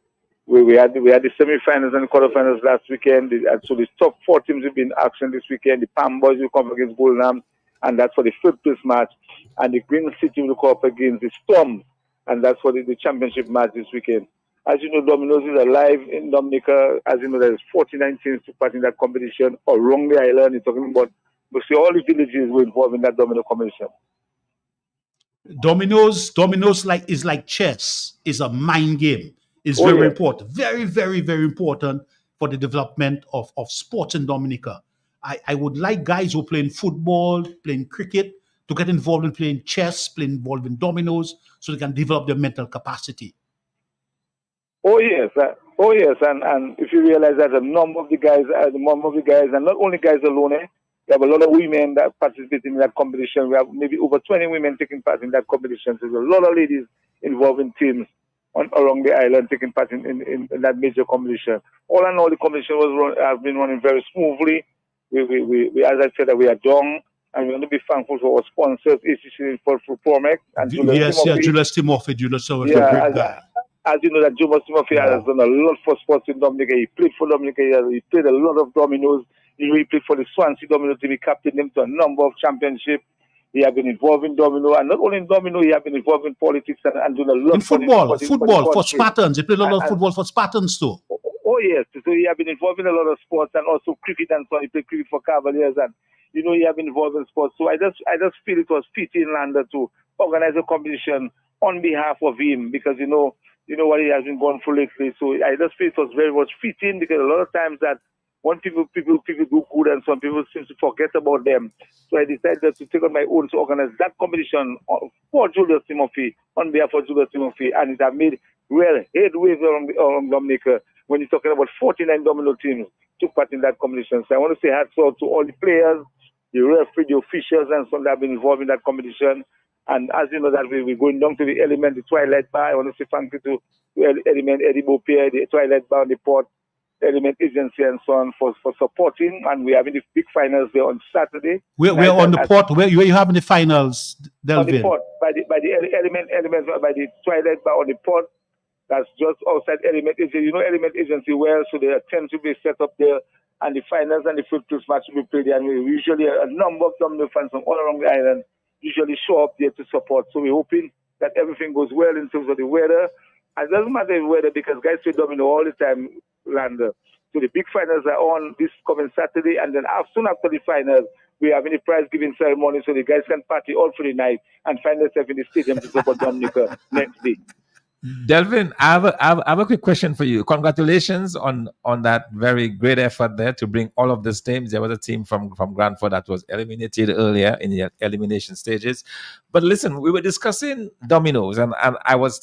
We had the semi-finals and the quarterfinals last weekend. So the top 4 teams will be in action this weekend. The Palm Boys will come up against Goldenham, and that's for the 5th place match. And the Green City will come up against the Storm, and that's for the championship match this weekend. As you know, dominoes is alive in Dominica. As you know, there's 49 teams to part in that competition around the island. You're talking about, we see all the villages were involved in that domino competition. Dominoes is like chess. Is a mind game. It's very important. Very, very, very important for the development of sports in Dominica. I would like guys who are playing football, playing cricket, to get involved in playing chess, playing involved in dominoes, so they can develop their mental capacity. Oh yes, and if you realize that a number of the guys, and not only guys alone, we have a lot of women that participate in that competition. We have maybe over 20 women taking part in that competition. So there's a lot of ladies involved in teams around the island taking part in that major competition. All in all, the competition has been running very smoothly. We as I said, that we are done, and we want to be thankful for our sponsors, ACC for Promex and Julius Timothy. Julius Timothy, as you know, that Julius Timothy has done a lot for sports in Dominica. He played for Dominica. He played a lot of dominoes. He played for the Swansea Domino team. He captained them to a number of championships. He has been involved in domino, and not only in domino, he has been involved in politics and doing a lot in football. For Spartans. He played a lot of football for Spartans too. Oh yes, so he has been involved in a lot of sports and also cricket and so on. He played cricket for Cavaliers, and he has been involved in sports. So I just feel it was fitting, Landa, to organize a competition on behalf of him, because you know what he has been going through lately. So I just feel it was very much fitting, because a lot of times that when people do good and some people seem to forget about them. So I decided to take on my own to organize that competition for Julius Timothy, on behalf of Julius Timothy, and it has made real headways around Dominica when you're talking about 49 domino teams took part in that competition. So I want to say hats off to all the players, the referee, the officials, and some that have been involved in that competition. And as you know, that we're going down to the Element, the Twilight Bar. I want to say thank you to Element, Eddie Beaupier, the Twilight Bar, the Port Element Agency, and so on for supporting. And we're having the big finals there on Saturday. We're on the Port. Where you having the finals, Delvin? On the Port, by the Element, by the Twilight Bar on the Port. That's just outside Element Agency. You know Element Agency well, so there are tents to be set up there, and the finals and the fifth place match will be played there. And we usually a number of domino fans from all around the island usually show up there to support. So we're hoping that everything goes well in terms of the weather. And it doesn't matter the weather, because guys play domino all the time, Landa. So the big finals are on this coming Saturday, and then soon after the finals, we have a prize giving ceremony, so the guys can party all through the night and find themselves in the stadium to support Dominica next day. Delvin, I have a quick question for you. Congratulations on that very great effort there to bring all of these teams. There was a team from Grandford that was eliminated earlier in the elimination stages. But listen, we were discussing dominoes, and I was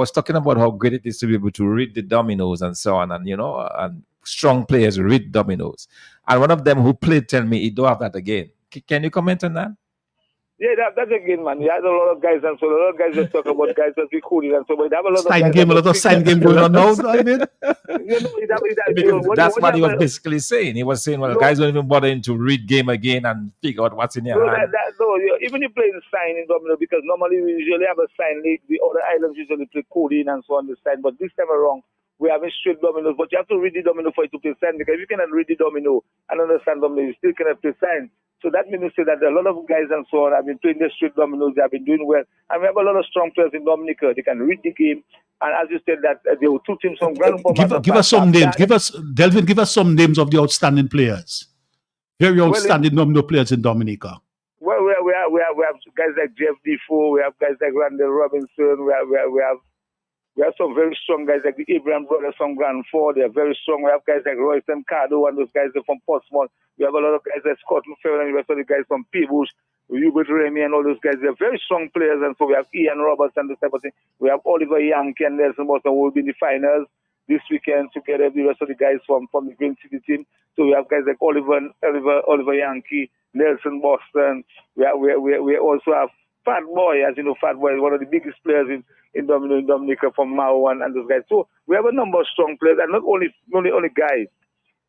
talking about how great it is to be able to read the dominoes and so on, and and strong players read dominoes. And one of them who played tell me he don't have that again. Can you comment on that? Yeah, that's again, man. You had a lot of guys, and so a lot of guys just talk about guys that be cool, and so but they have a lot of sign game going on now. I mean, that's what he was basically saying. He was saying, well, guys don't even bother to read game again and figure out what's in your hand. Even you play the sign in domino, because normally we usually have a sign league. The other islands usually play coding and so on the side, but this time around we have straight dominoes, but you have to read the domino for it to play sign, because if you cannot read the domino and understand domino, you still cannot play sign. So that means to say that a lot of guys and so on have been playing the straight dominoes, they have been doing well. And we have a lot of strong players in Dominica. They can read the game. And as you said, that there were two teams from Grand Format. Give us some names. Delvin, give us some names of the outstanding players. Very outstanding domino players in Dominica. Well, we have guys like Jeff Defoe, we have guys like Randall Robinson, we have some very strong guys like the Abraham brothers from Grand Ford. They are very strong. We have guys like Royston Cardo and those guys are from Portsmouth. We have a lot of guys like Scott Lefebvre and the rest of the guys from Peebush, Hubert Remy and all those guys. They're very strong players. And so we have Ian Roberts and this type of thing. We have Oliver Yankee and Nelson Boston who will be in the finals this weekend together with the rest of the guys from the Green City team. So we have guys like Oliver Yankee, Nelson Boston. We also have Fat Boy, as you know, Fat Boy is one of the biggest players in Dominica from Mao and those guys. So we have a number of strong players, and not only guys.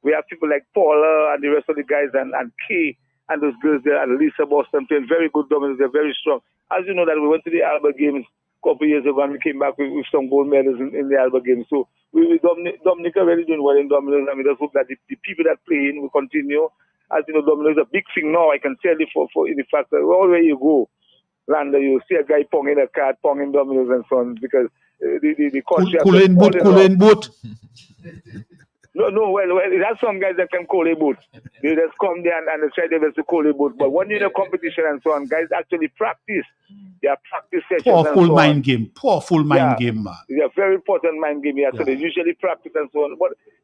We have people like Paula and the rest of the guys, and Kay and those girls there, and Lisa Boston playing very good dominoes. They're very strong. As you know, that we went to the Alba Games a couple of years ago, and we came back with some gold medals in the Alba Games. So Dominica really doing well in dominoes, and we just hope that the people that play in will continue. As you know, dominoes is a big thing now. I can tell you for in the fact that everywhere you go, Landa, you see a guy ponging a card, ponging dominoes and so on, because the country... Cool in boot. No, well, there's some guys that can call a boot. They just come there and they try their best to call a boot. But when you're in a competition and so on, guys actually practice. They are practice sessions. Powerful mind game, man. It's a very important mind game, yeah. So they usually practice and so on.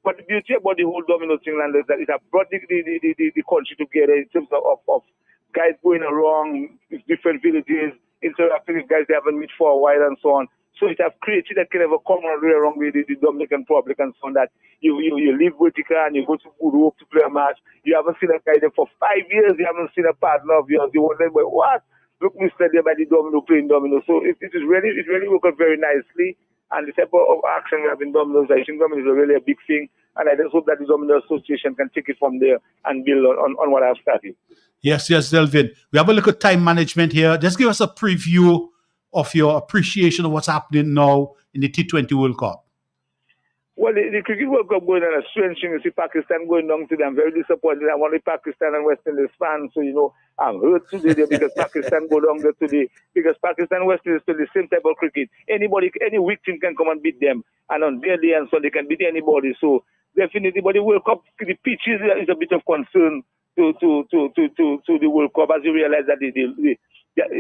But the beauty about the whole domino thing, Landa, is that it has brought the country together in terms of guys going around different villages, interacting with guys they haven't met for a while and so on. So it has created a kind of a camaraderie around with the Dominican public and so on, that you live vertical and you go to Europe to play a match. You haven't seen a guy there for 5 years. You haven't seen a partner of yours. You wonder, well, what? Look, Mr. there by the domino playing domino. So it really worked out very nicely. And the type of action we have in dominoes, I think dominoes is really a big thing. And I just hope that the Domino Association can take it from there and build on what I've started. Yes, Delvin. We have a look at time management here. Just give us a preview of your appreciation of what's happening now in the T20 World Cup. Well, the Cricket World Cup going on a strange thing. You see Pakistan going down today. I'm very disappointed. I'm only Pakistan and West Indies fan, so, I'm hurt today because Pakistan go down there today. Because Pakistan and West Indies play the same type of cricket. Any weak team can come and beat them. And on their day and so they can beat anybody. So definitely, but the World Cup, the pitch is a bit of concern to the World Cup, as you realize that in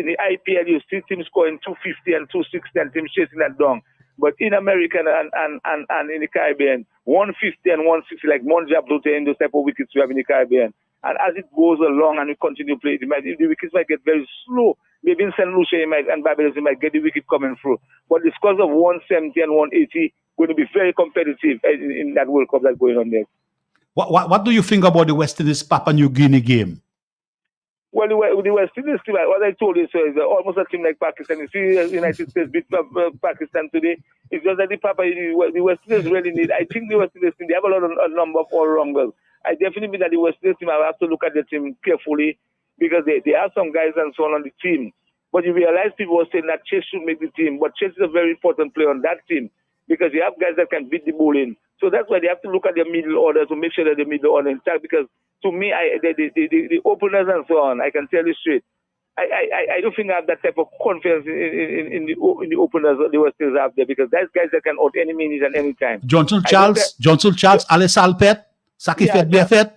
the IPL, you see teams scoring 250 and 260 and teams chasing that down. But in America and in the Caribbean, 150 and 160, like Monja Blute and those type of wickets we have in the Caribbean. And as it goes along and we continue playing, the wickets might get very slow. Maybe in St. Lucia and Barbados, you might get the wicket coming through. But the scores of 170 and 180 going to be very competitive in that World Cup that's going on there. What do you think about the West Indies Papua New Guinea game? Well, the West Indies team, what I told you, so is almost a team like Pakistan. You see, the United States beat Pakistan today. It's just that the West Indies really need. I think the West Indies team, they have a number of all-rounders. I definitely mean that the West Indies team, I have to look at the team carefully because they have some guys and so on the team. But you realize people were saying that Chase should make the team, but Chase is a very important player on that team because you have guys that can beat the bowling. So that's why they have to look at their middle order to make sure that the middle order is intact. Because to me, the openers and so on, I can tell you straight, I don't think I have that type of confidence in the openers the West Indies have there, because that's guys that can out any minute and any time. Johnson Charles, Alice Alpet, Sakifet Biafet.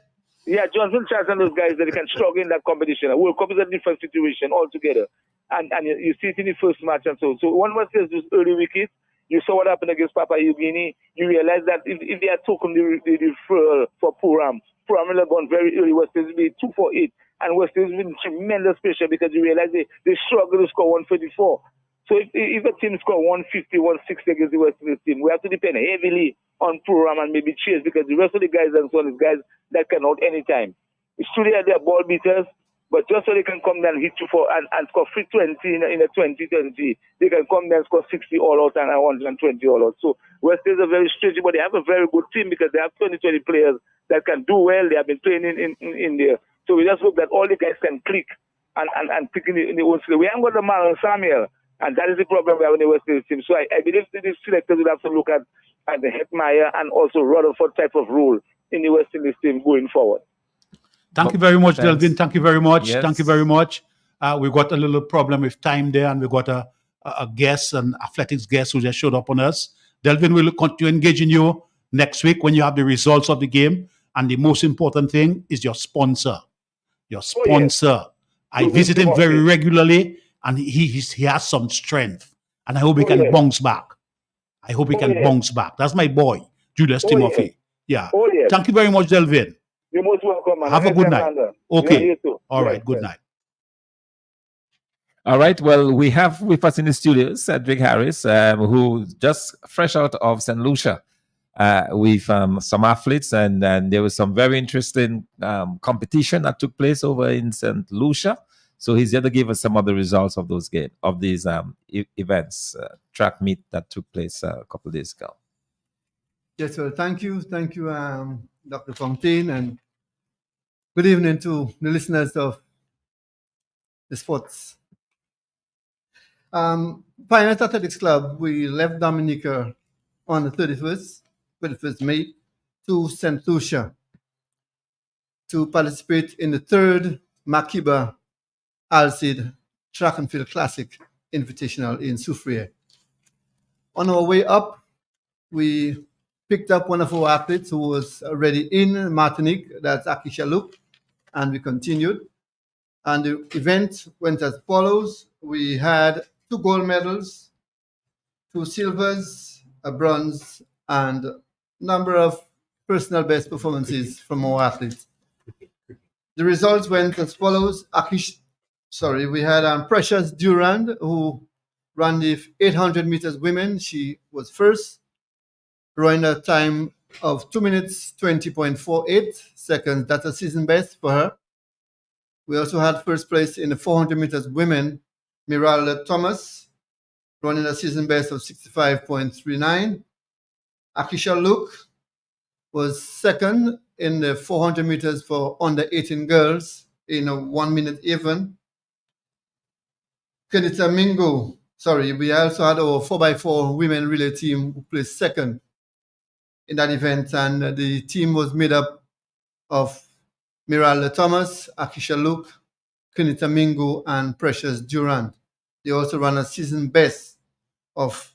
Yeah, Johnson Charles and those guys that they can struggle in that competition. World Cup is a different situation altogether. And you see it in the first match and so. So one West Indies early wickets. You saw what happened against Papua New Guinea. You realize that if they had taken the referral for Puram will have gone very early. West Indies will be 2 for 8. And West Indies will be tremendous pressure because you realize they struggle to score 134. So if a team score 150, 160 against the West Indies team, we have to depend heavily on Puram and maybe Chase, because the rest of the guys and so on is guys that can out anytime. It's true they are ball beaters, but just so they can come down and hit you and score 320 in a 2020, they can come down and score 60 all out and 120 all out. So West Indies are very strange, but they have a very good team because they have 20 players that can do well. They have been playing in there. So we just hope that all the guys can click and click in the own skill. We haven't got the Marlon Samuel, and that is the problem we have in the West Indies team. So I believe the selectors will have to look at and the Hetmeyer and also Rutherford type of role in the West Indies team going forward. Thank you very much, Thanks. Delvin. Thank you very much. Yes. Thank you very much. We've got a little problem with time there, and we've got a guest, an athletics guest who just showed up on us. Delvin will continue engaging you next week when you have the results of the game. And the most important thing is your sponsor. Your sponsor. I visit him very regularly, and he has some strength. And I hope he can bounce back. I hope he can bounce back. That's my boy, Julius Timothy. Yeah. Thank you very much, Delvin. You're most welcome, man. Have a good night. Okay. You too. All right. Good night. All right. Well, we have with us in the studio Cedric Harris, who just fresh out of St. Lucia with some athletes, and there was some very interesting competition that took place over in St. Lucia. So he's here to give us some of the results of those these events, track meet that took place a couple of days ago. Yes, well, thank you, Dr. Fontaine, and good evening to the listeners of the sports. Pioneers Athletics Club, we left Dominica on the 31st May to St. Lucia to participate in the third Makiba Alcid Track and Field Classic Invitational in Soufriere. On our way up, we picked up one of our athletes who was already in Martinique, that's Akisha Luke, and we continued. And the event went as follows. We had 2 gold medals, 2 silvers, a bronze, and a number of personal best performances from our athletes. The results went as follows. We had Precious Durand, who ran the 800 meters women. She was first, running a time of 2 minutes, 20.48 seconds. That's a season best for her. We also had first place in the 400 meters women, Miralda Thomas, running a season best of 65.39. Akisha Luke was second in the 400 meters for under 18 girls in a 1 minute even. Kenita Mingo, we also had our 4x4 women relay team who placed second in that event, and the team was made up of Miralda Thomas, Akisha Luke, Kenita Mingo, and Precious Durand. They also ran a season best of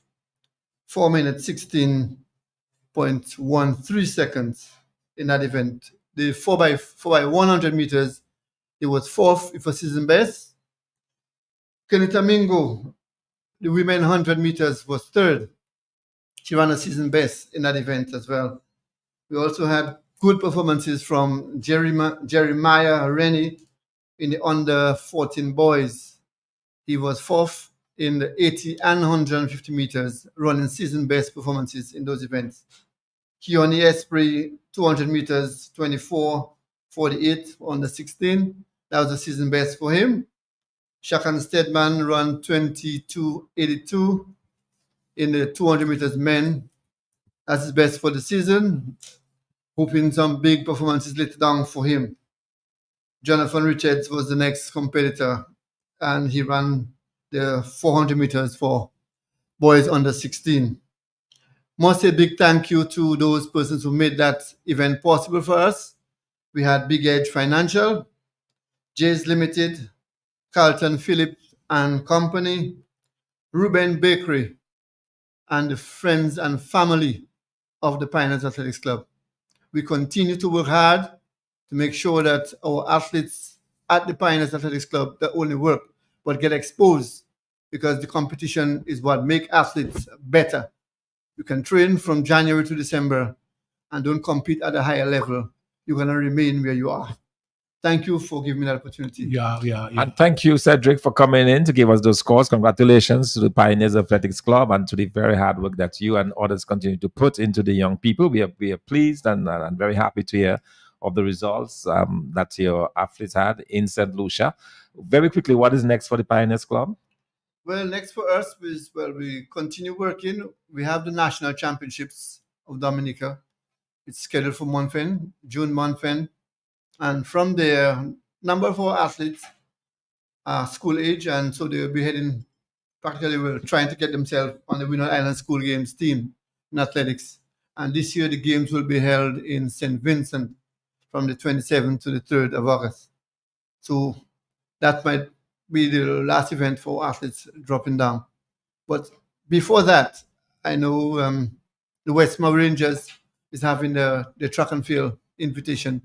4 minutes 16.13 seconds in that event. The 4x100 meters, it was fourth with a season best. Kenita Mingo, the women 100 meters, was third. She ran a season best in that event as well. We also had good performances from Jeremiah Rennie in the under 14 boys. He was fourth in the 80 and 150 meters, running season best performances in those events. Keone Esprit, 200 meters, 24.48 under 16. That was the season best for him. Shakan Stedman ran 22.82 in the 200 meters men. That's his best for the season. Hoping some big performances later down for him. Jonathan Richards was the next competitor, and he ran the 400 meters for boys under 16. Must say a big thank you to those persons who made that event possible for us. We had Big Edge Financial, Jay's Limited, Carlton Phillips and Company, Ruben Bakery, and the friends and family of the Pioneers Athletics Club. We continue to work hard to make sure that our athletes at the Pioneers Athletics Club not only work, but get exposed, because the competition is what makes athletes better. You can train from January to December and don't compete at a higher level. You're going to remain where you are. Thank you for giving me that opportunity. Yeah. And thank you, Cedric, for coming in to give us those scores. Congratulations to the Pioneers Athletics Club and to the very hard work that you and others continue to put into the young people. We are pleased and very happy to hear of the results that your athletes had in St. Lucia. Very quickly, what is next for the Pioneers Club? Well, next for us is, we continue working. We have the National Championships of Dominica. It's scheduled for June month end. And from there, number of our athletes are school age, and so they'll be heading, practically trying to get themselves on the Winner Island School Games team in athletics. And this year the games will be held in St. Vincent from the 27th to the 3rd of August. So that might be the last event for athletes dropping down. But before that, I know the Westmore Rangers is having the track and field invitation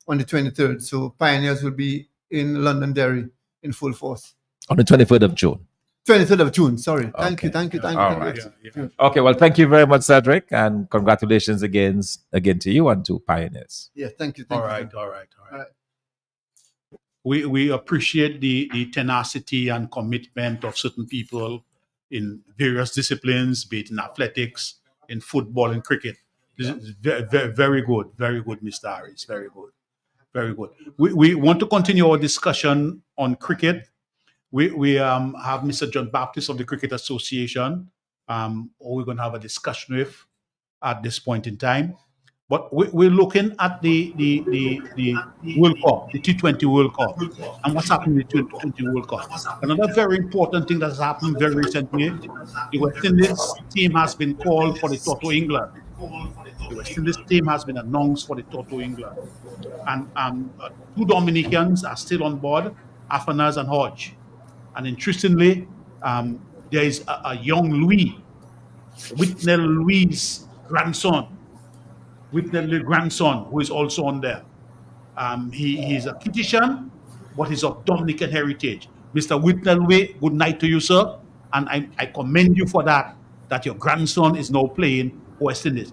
on the 23rd. So Pioneers will be in Londonderry in full force. On the 23rd of June. 23rd of June, sorry. Okay. Thank you. All right. Okay, well, thank you very much, Cedric, and congratulations again to you and to Pioneers. Yeah, thank you. All right. We appreciate the tenacity and commitment of certain people in various disciplines, be it in athletics, in football, and cricket. This is very good, Mr. Harris. Very good. We want to continue our discussion on cricket. We have Mr. John Baptist of the Cricket Association, who we're going to have a discussion with at this point in time. But we're looking at the World Cup, the T20 World Cup, and what's happening in the T20 World Cup. Another very important thing that's happened very recently, the West Indies team has been called for the Toto England. The West Indies team has been announced for the Toto England. And two Dominicans are still on board, Afanaz and Hodge. And interestingly, there is a young Louis, Whitnell Louis' grandson, who is also on there. He's a Kittishan, but he's of Dominican heritage. Mr. Whitnell Louis, good night to you, sir. And I commend you for that your grandson is now playing West Indies.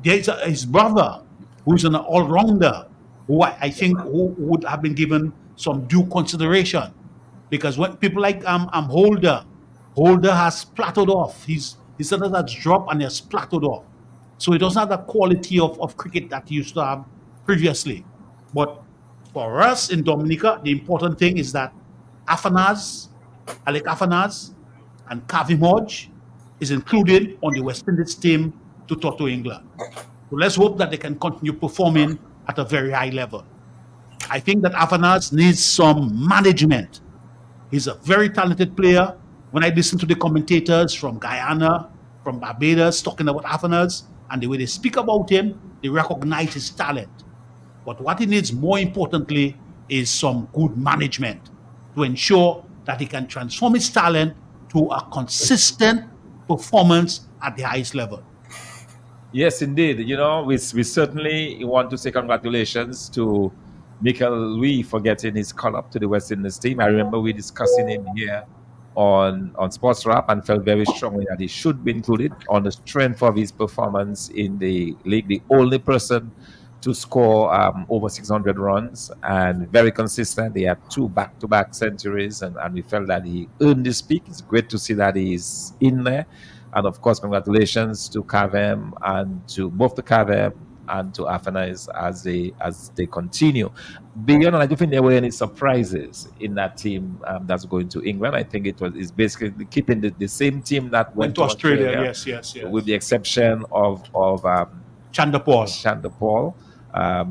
There's his brother, who's an all-rounder, who I think who would have been given some due consideration. Because when people like Holder has plateaued off. His standard has dropped and he has plateaued off. So he doesn't have the quality of cricket that he used to have previously. But for us in Dominica, the important thing is that Alec Afanaz and Kavim Hodge is included on the West Indies team to Toto England. So let's hope that they can continue performing at a very high level. I think that Afanaz needs some management. He's a very talented player. When I listen to the commentators from Guyana, from Barbados, talking about Afanaz, and the way they speak about him, they recognize his talent. But what he needs more importantly is some good management to ensure that he can transform his talent to a consistent performance at the highest level. Yes, indeed. We certainly want to say congratulations to Michael Louis for getting his call up to the West Indies team. I remember we discussing him here on Sports Wrap and felt very strongly that he should be included on the strength of his performance in the league. The only person to score over 600 runs and very consistent. He had 2 back-to-back centuries and we felt that he earned this peak. It's great to see that he's in there. And of course, congratulations to Kavem and to both the Kavem and to Afanaz as they continue. Beyond, I don't think there were any surprises in that team that's going to England. I think it's basically keeping the same team that went to Australia. Yes. With the exception of Chander Paul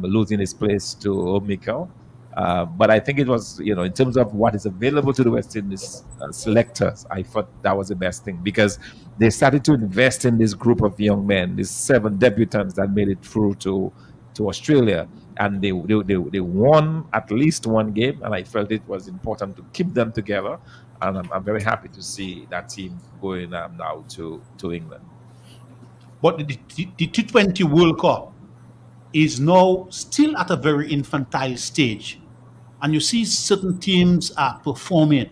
losing his place to Mikel. But I think it was, in terms of what is available to the West Indies selectors, I thought that was the best thing because they started to invest in this group of young men, these 7 debutants that made it through to Australia. And they won at least one game, and I felt it was important to keep them together. And I'm very happy to see that team going now to England. But the T20 World Cup is now still at a very infantile stage. And you see certain teams are performing.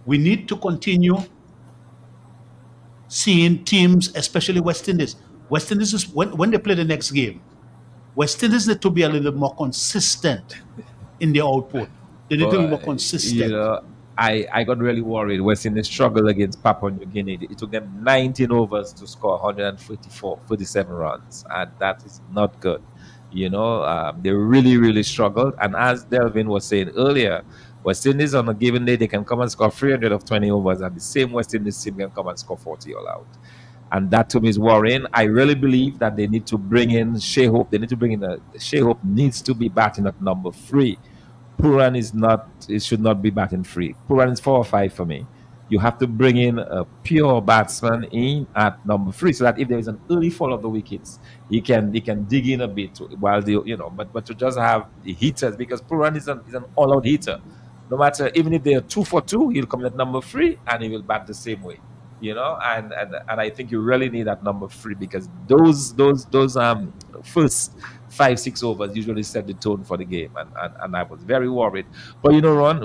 We need to continue seeing teams, especially West Indies. West Indies is when they play the next game, West Indies need to be a little more consistent in their output. They need to be more consistent. I got really worried. West Indies struggled against Papua New Guinea. It took them 19 overs to score 47 runs, and that is not good. They really, really struggled. And as Delvin was saying earlier, West Indies on a given day, they can come and score 300 of 20 overs, and the same West Indies team can come and score 40 all out. And that to me is worrying. I really believe that they need to bring in Shea Hope. Shea Hope needs to be batting at number 3. Pooran should not be batting 3. Pooran is 4 or 5 for me. you have to bring in a pure batsman in at number 3, so that if there is an early fall of the wickets, he can dig in a bit while but to just have the hitters, because Pooran is an all-out hitter. No matter, even if they are 2 for 2, he'll come at number 3 and he will bat the same way. And I think you really need that number 3, because those first 5-6 overs usually set the tone for the game, and I was very worried. But Ron,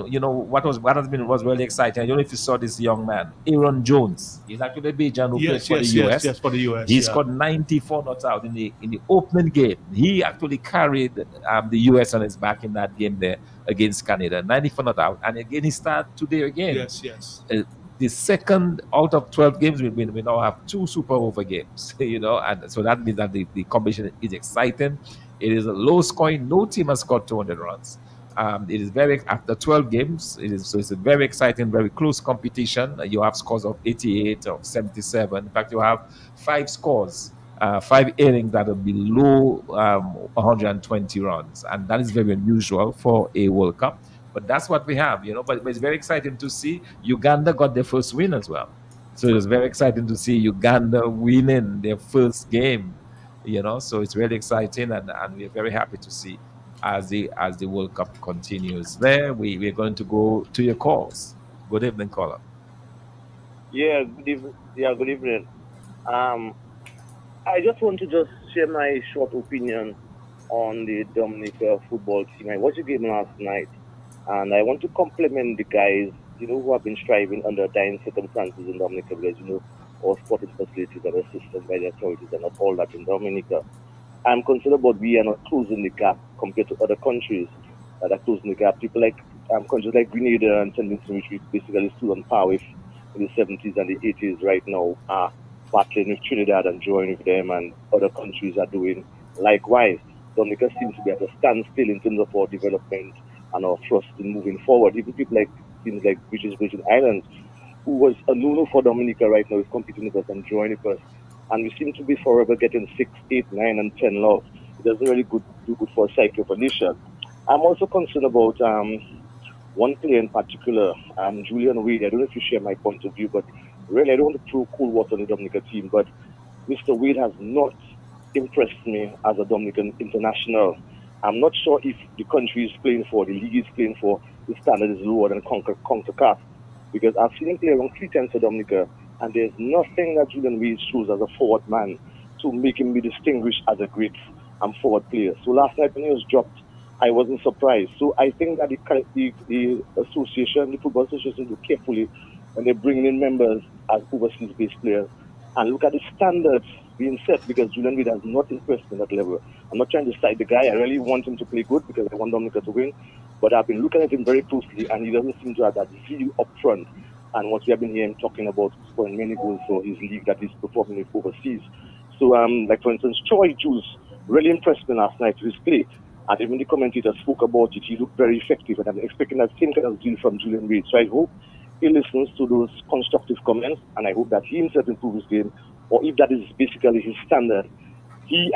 what was really exciting. I don't know if you saw this young man, Aaron Jones. He's actually a Bajan who plays for the US. Yes, for the US. He scored 94 not out in the opening game. He actually carried the US on his back in that game there against Canada. 94 not out, and again he started today again. Yes. The second out of 12 games we win, we now have 2 super over games, and so that means that the competition is exciting. It is a low scoring. No team has scored 200 runs. It is after 12 games. It's a very exciting, very close competition. You have scores of 88, of 77. In fact, you have 5 scores, 5 innings that are below 120 runs, and that is very unusual for a World Cup. But that's what we have, But it's very exciting to see Uganda got their first win as well. So it was very exciting to see Uganda winning their first game, So it's really exciting, and we're very happy to see as the World Cup continues. There, we're going to go to your calls. Good evening, caller. Yeah, good evening. I just want to share my short opinion on the Dominica football team. I watched the game last night. And I want to compliment the guys, who have been striving under dire circumstances in Dominica, because, all sporting facilities are assisted by the authorities and not all that in Dominica. I'm concerned about we are not closing the gap compared to other countries that are closing the gap. People like countries like Grenada and St. Vincent, which we basically stood on par with in the 70s and the 80s, right now are battling with Trinidad and drawing with them, and other countries are doing likewise. Dominica seems to be at a standstill in terms of our development and our thrust in moving forward. Even people like things like British Virgin Islands, who was a no-no for Dominica right now, is competing with us and joining us. And we seem to be forever getting 6, 8, 9, and 10 love. It doesn't really do good for a psyche of a nation. I'm also concerned about one player in particular, Julian Wade. I don't know if you share my point of view, but really I don't want to throw cool water on the Dominica team, but Mr. Wade has not impressed me as a Dominican international. I'm not sure if the country is playing for, the league is playing for, the standard is lower than CONCACAF. Because I've seen him play around 3 times for Dominica, and there's nothing that Julian Wade shows as a forward man to make him be distinguished as a great forward player. So last night when he was dropped, I wasn't surprised. So I think that the association, the Football Association, do carefully when they bring in members as overseas-based players and look at the standards being set, because Julian Wade has not impressed me at that level. I'm not trying to side the guy. I really want him to play good because I want Dominica to win. But I've been looking at him very closely, and he doesn't seem to have that zeal up front. And what we have been hearing talking about scoring many goals for his league that he's performing with overseas. So, like for instance, Troy Jules really impressed me last night with his play. And even the commentator spoke about it. He looked very effective, and I'm expecting that same kind of deal from Julian Wade. So I hope he listens to those constructive comments, and I hope that he himself improves his game. Or if that is basically his standard,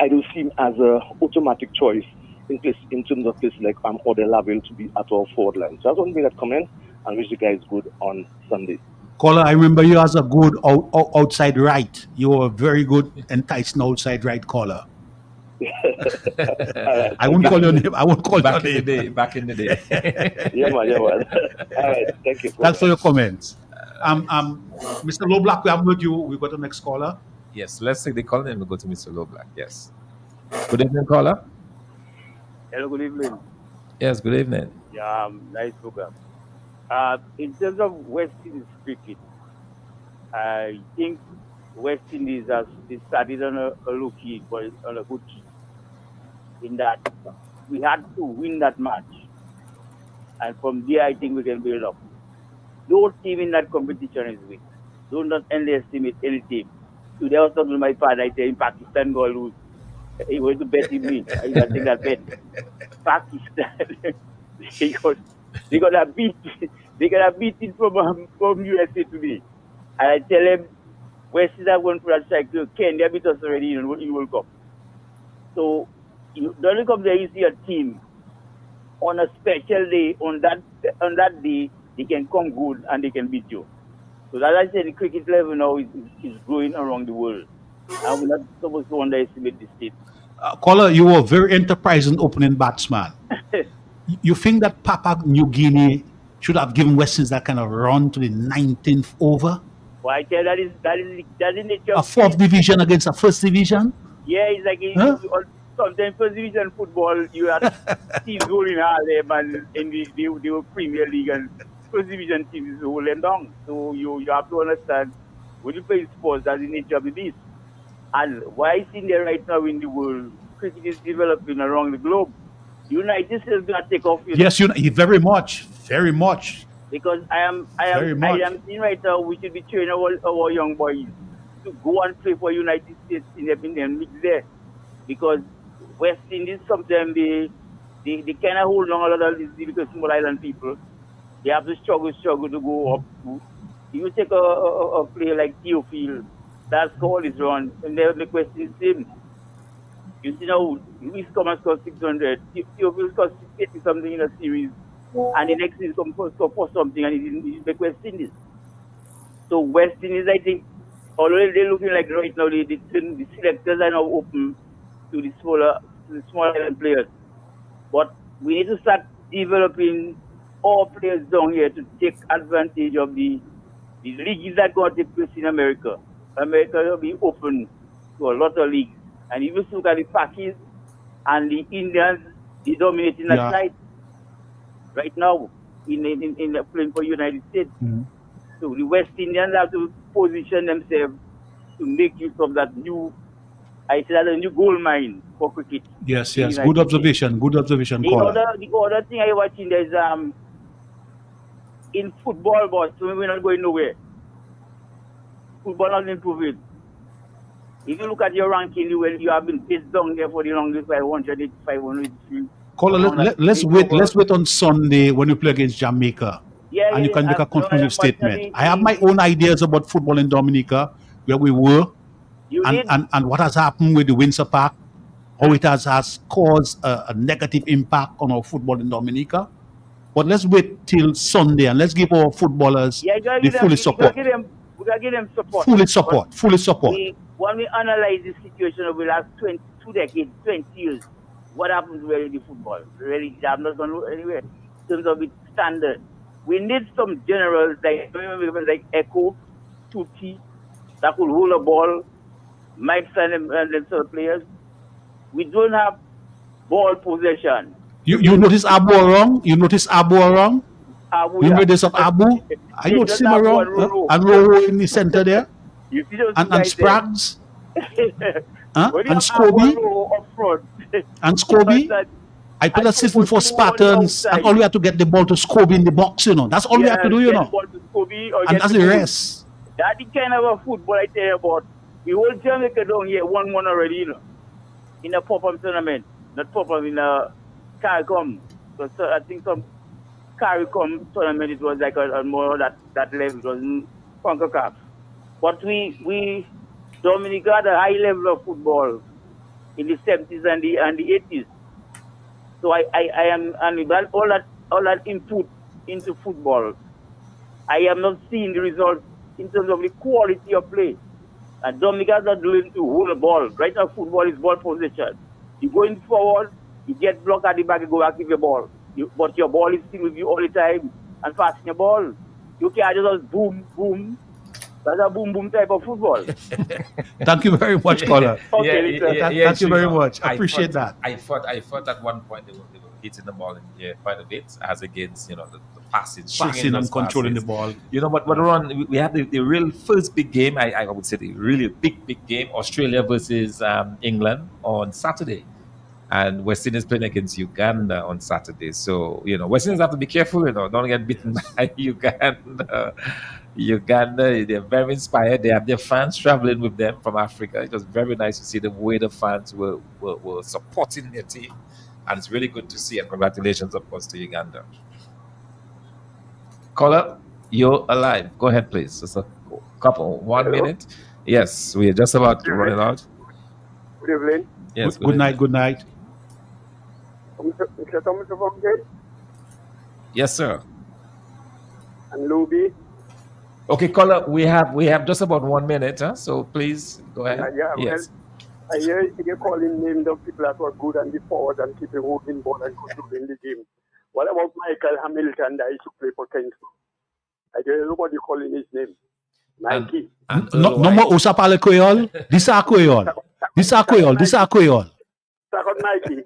I do see him as an automatic choice in terms of places like Ode Laville to be at our forward line. So I just want to make that comment and wish the guys good on Sunday. Caller, I remember you as a good outside right. You were a very good enticing outside right caller. I won't call your name. I won't call your name. Back in the day. Yeah, man. All right, thank you. Thanks for your comments. Mr. Loblack, we have with you. We got the next caller. Yes, let's take the call and we'll go to Mr. Loblack. Yes. Good evening, caller. Hello, good evening. Yes, good evening. Yeah, nice program. In terms of West Indies cricket, I think West Indies has started on a low key, but on a good key. In that we had to win that match, and from there I think we can build up. No team in that competition is weak. Do not underestimate any team. Today I was talking to my father. I said, in Pakistan go lose. He went to bet him in. I can take that bet. Pakistan, they gonna beat it from USA today. And I tell him, West is going for that cycle. Ken, they beat us already in World Cup. So you don't come there, you see a team on a special day, on that day, they can come good and they can beat you. So as I said, the cricket level now is growing around the world. And we're not supposed to underestimate the state. Caller, you were a very enterprising opening batsman. You think that Papua New Guinea should have given West Indies that kind of run to the 19th over? Well, I tell you, that is the nature A of fourth division against a first division? Yeah, it's like sometimes first division football, you have teams going Harlem and in the Premier League, and first division teams is hold them down. So you have to understand when you play sports, that's the nature of the beast. And why is in there right now in the world, cricket is developing around the globe. United States is gonna take off. Yes, very much. Because I am seeing right now we should be training our young boys to go and play for United States in the league there. Because West Indies sometimes they kind of hold on a lot of these because small island people. They have to struggle to go up. You take a player like Theophile, that score is run, and the question is same. You see now, Luis Thomas scores 600, Theophile scores 80 something in a series, and the next season comes for something, and it's the West Indies. So West Indies, I think, although they're looking like right now, the selectors are now open to the smaller island players. But we need to start developing all players down here to take advantage of the leagues that going to take place in America. America will be open to a lot of leagues. And if you look at the Pakis and the Indians, they dominating that side right now in playing for United States. Mm-hmm. So the West Indians have to position themselves to make use of that new, I say that's a new gold mine for cricket. Yes. Good observation, caller. The other thing I watching there is in football, but we're not going nowhere. Football not improving. If you look at your ranking, you have been pissed down there for the longest 500. Caller, let's wait on Sunday when we play against Jamaica. And you can make a conclusive statement. I have my own ideas about football in Dominica, where we were, and what has happened with the Windsor Park, how it has caused a negative impact on our football in Dominica. But let's wait till Sunday and let's give our footballers the full support. We got to give them support. Fully support. When we analyze the situation of the last 2 decades, 20 years, what happens really in the football? Really, I'm not going to go anywhere. In terms of its standard, we need some generals like Echo, Tutti, that could hold a ball, Mike and them sort of players. We don't have ball possession. You notice Abu wrong? You notice Abu wrong? You know this of Abu? I don't see him around. And Roro in the center there. You see those and Sprags. And Scobie. And Scobie. I played a season for Spartans, and all we have to get the ball to Scobie in the box, That's all we have to do, And that's the rest. That's the kind of a football I tell you about. The whole Jamaica down here 1-1 already, in a pop-up tournament. Not pop-up, in a CARICOM. So I think some CARICOM tournament, it was like a more that level. It was CONCACAF. But we Dominica had a high level of football in the 70s and the 80s. So I am, and all that input into football, I am not seeing the results in terms of the quality of play. And Dominica is not doing to hold the ball. Right now, football is ball possession. You going forward, you get blocked at the back, you go back with your ball. But your ball is still with you all the time and passing your ball. You can't just boom, boom. That's a boom, boom type of football. Thank you very much, caller. Thank you very much. I appreciate that. I thought at one point they were hitting the ball in the air quite a bit, as against the passing and controlling the ball. But Ron, we have the real first big game. I would say the really big game, Australia versus England on Saturday. And West Indies playing against Uganda on Saturday. So, West Indies have to be careful, don't get beaten by Uganda. Uganda, they're very inspired. They have their fans traveling with them from Africa. It was very nice to see the way the fans were supporting their team. And it's really good to see. And congratulations, of course, to Uganda. Caller, you're alive. Go ahead, please. Just a couple. 1 minute. Yes, we are just about to run it out. Good evening. Yes, good night. Good night. Mr. Thomas Fontaine Yes, sir. and Luby Okay, caller, we have just about 1 minute, huh? So please go ahead. Yes. I hear you calling names of people that were good and the forward and keeping holding ball and controlling the game. What about Michael Hamilton that used to play for Kingston? I hear nobody calling his name. Nike. No more Usapale Creole. This are Creole. This are Creole. This are Creole. Second Nike.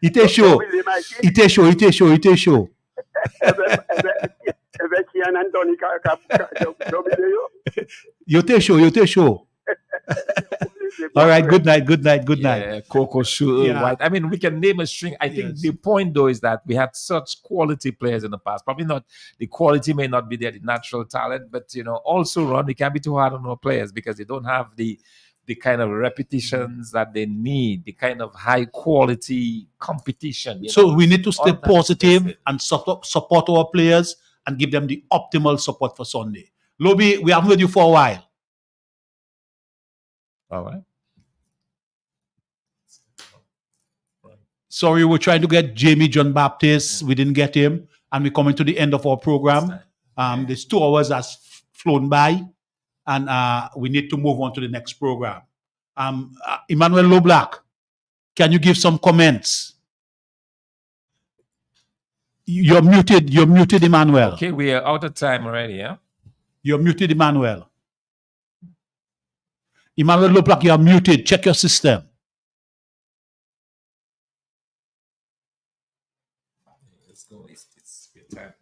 Ite show. Ite show. Ite show. Ite show. Yote show. Yote show. All right. Good night. Good night. Good night. Yeah, Coco Shoe, White. I mean, we can name a string. I think the point though is that we had such quality players in the past. Probably not the quality may not be there, the natural talent, but also Ron, we can't be too hard on our players because they don't have the kind of repetitions that they need, the kind of high quality competition. So we need to stay positive and support our players and give them the optimal support for Sunday. Lobby, we haven't heard you for a while. All right. Sorry, we're trying to get Jamie John Baptist. We didn't get him. And we're coming to the end of our program. This 2 hours has flown by. And we need to move on to the next program. Emmanuel Loblack, can you give some comments? You're muted, Emmanuel. Okay, we are out of time already, yeah? You're muted, Emmanuel. Emmanuel Loblack, you're muted. Check your system. Let's go. It's time.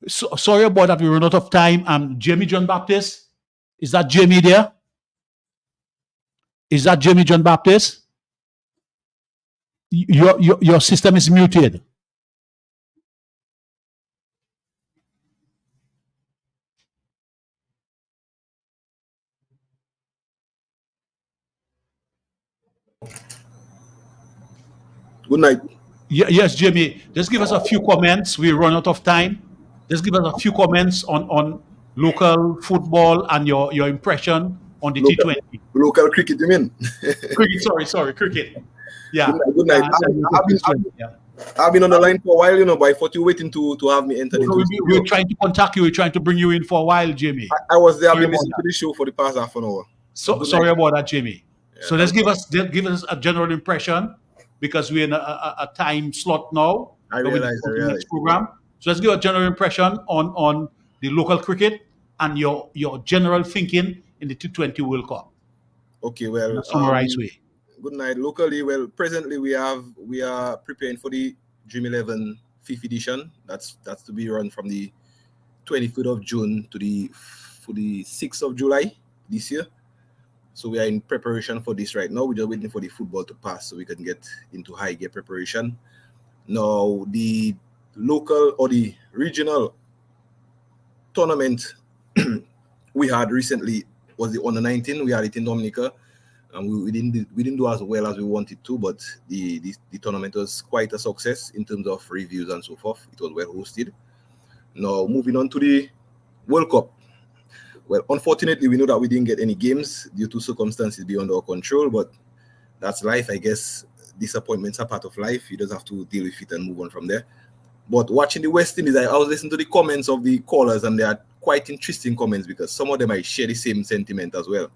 So, sorry about that. We run out of time. Jamie John Baptist. Is that Jamie there? Is that Jamie John Baptist? Your system is muted. Good night. Yes, Jamie. Just give us a few comments. We run out of time. Just give us a few comments on local football and your impression on the T20. Local cricket, you mean? Cricket, sorry, cricket. Yeah. Good night. I've been on the line for a while, but I thought you were waiting to have me enter into the we were trying to contact you. We were trying to bring you in for a while, Jamie. I was there. I've been listening to the show for the past half an hour. Sorry about that, Jamie. Yeah, so let's give us a general impression because we're in a time slot now. I realize. Next program. So let's give a general impression on the local cricket and your general thinking in the T20 World Cup. Okay, well, in a summarized way. Good night. Locally, well, presently we are preparing for the Dream 11 5th edition. That's to be run from the 25th of June to the 6th of July this year. So we are in preparation for this right now. We're just waiting for the football to pass so we can get into high gear preparation. Now, the local or the regional tournament we had recently was the under-19. We had it in Dominica. We didn't do as well as we wanted to, but the tournament was quite a success in terms of reviews and so forth. It was well hosted. Now, moving on to the World Cup. Well, unfortunately, we know that we didn't get any games due to circumstances beyond our control, but that's life, I guess. Disappointments are part of life. You just have to deal with it and move on from there. But watching the West Indies, I was listening to the comments of the callers, and they are quite interesting comments because some of them I share the same sentiment as well.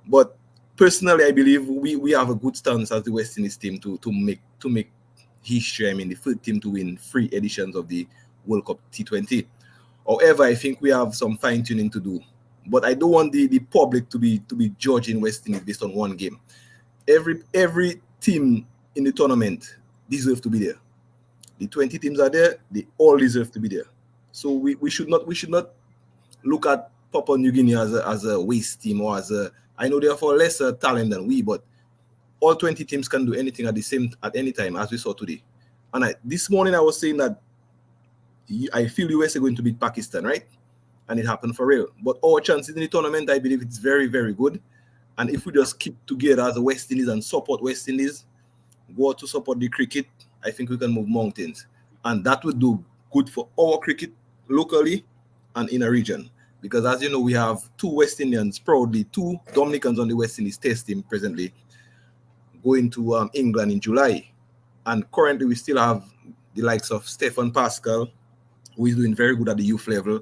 But personally, I believe we have a good stance as the West Indies team to make history. I mean, the first team to win 3 editions of the World Cup T20. However, I think we have some fine-tuning to do. But I don't want the public to be judging West Indies based on one game. Every team in the tournament deserves to be there. The 20 teams are there; they all deserve to be there. So we should not look at Papua New Guinea as a waste team or as a. I know they are for lesser talent than we, but all 20 teams can do anything at any time, as we saw today. And this morning I was saying that I feel US are going to beat Pakistan, right? And it happened for real. But our chances in the tournament, I believe it's very, very good. And if we just keep together as a West Indies and support West Indies, go out to support the cricket, I think we can move mountains. And that would do good for our cricket locally and in a region. Because as you know, we have 2 West Indians, proudly 2 Dominicans on the West Indies test team presently. going to England in July. And currently we still have the likes of Stefan Pascal, who is doing very good at the youth level,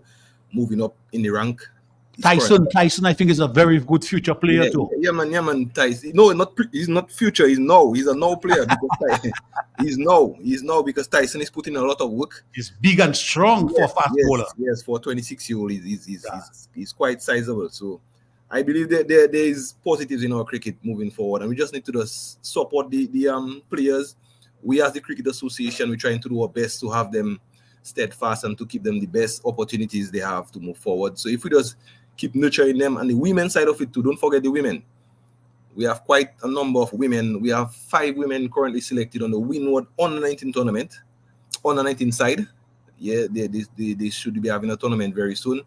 moving up in the rank. Tyson, I think, is a very good future player too. Yeah, man, Tyson. No, he's not future. He's now. He's a now player. Because he's now because Tyson is putting a lot of work. He's big and strong for fast bowler. Yes, for a 26-year-old, he's quite sizable. So I believe that there is positives in our cricket moving forward, and we just need to just support the players. We as the Cricket Association, we're trying to do our best to have them steadfast and to give them the best opportunities they have to move forward. So if we just keep nurturing them, and the women's side of it too, don't forget the women. We have quite a number of women. We have 5 women currently selected on the Windward Under-19 tournament. Under-19 side. Yeah, they should be having a tournament very soon.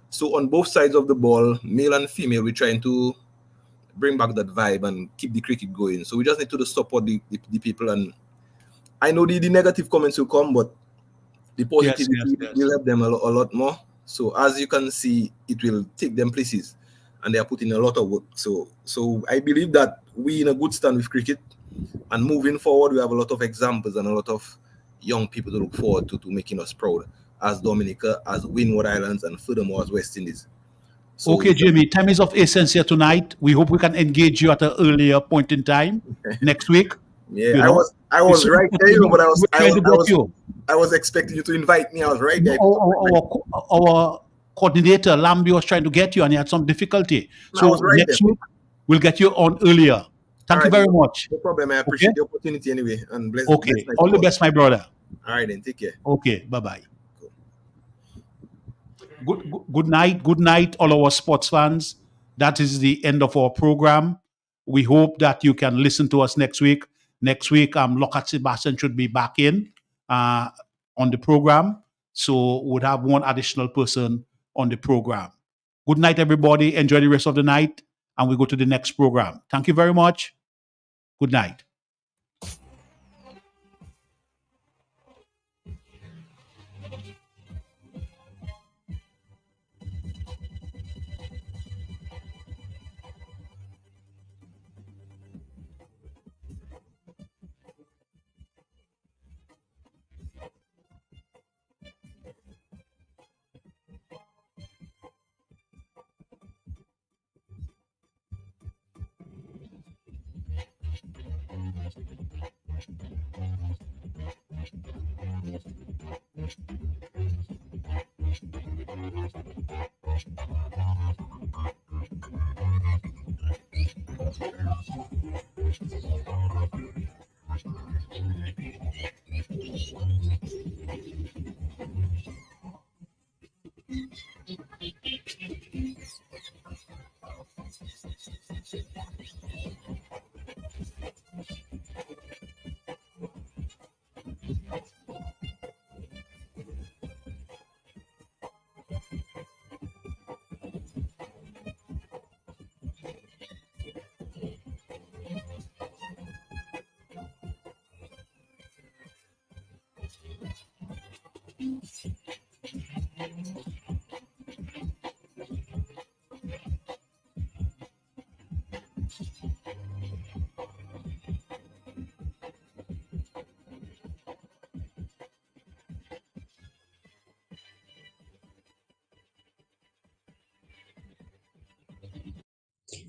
So on both sides of the ball, male and female, we're trying to bring back that vibe and keep the cricket going. So we just need to support the people. And I know the negative comments will come, but the positivity will help them a lot more. So as you can see, it will take them places, and they are putting a lot of work. So I believe that we in a good stand with cricket, and moving forward, we have a lot of examples and a lot of young people to look forward to making us proud as Dominica, as Windward Islands, and furthermore as West Indies. So, okay, Jamie, time is of essence here tonight. We hope we can engage you at an earlier point in time next week. Yeah, I was right there, but I was expecting you to invite me. I was right there. Our coordinator Lambi was trying to get you, and he had some difficulty. So next week we'll get you on earlier. Thank you very much. No problem. I appreciate the opportunity anyway. And bless. Okay, all the best, my brother. All right, then take care. Okay, bye. Good night, all our sports fans. That is the end of our program. We hope that you can listen to us next week. Next week, Lockhart Sebastian should be back in on the program. So we'll have one additional person on the program. Good night, everybody. Enjoy the rest of the night. And we go to the next program. Thank you very much. Good night.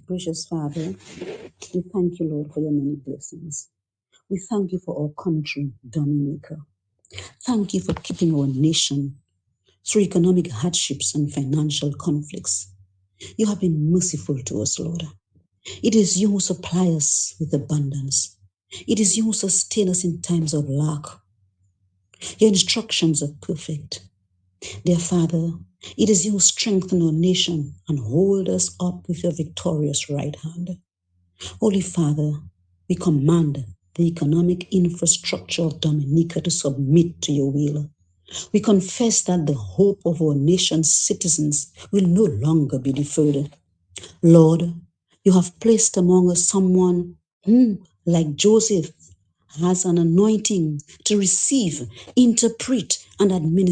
Gracious Father, we thank you, Lord, for your many blessings. We thank you for our country, Dominica. Thank you for keeping our nation through economic hardships and financial conflicts. You have been merciful to us, Lord. It is you who supply us with abundance. It is you who sustain us in times of lack. Your instructions are perfect. Dear Father, it is you who strengthen our nation and hold us up with your victorious right hand. Holy Father, we command the economic infrastructure of Dominica to submit to your will. We confess that the hope of our nation's citizens will no longer be deferred. Lord, you have placed among us someone who, like Joseph, has an anointing to receive, interpret, and administer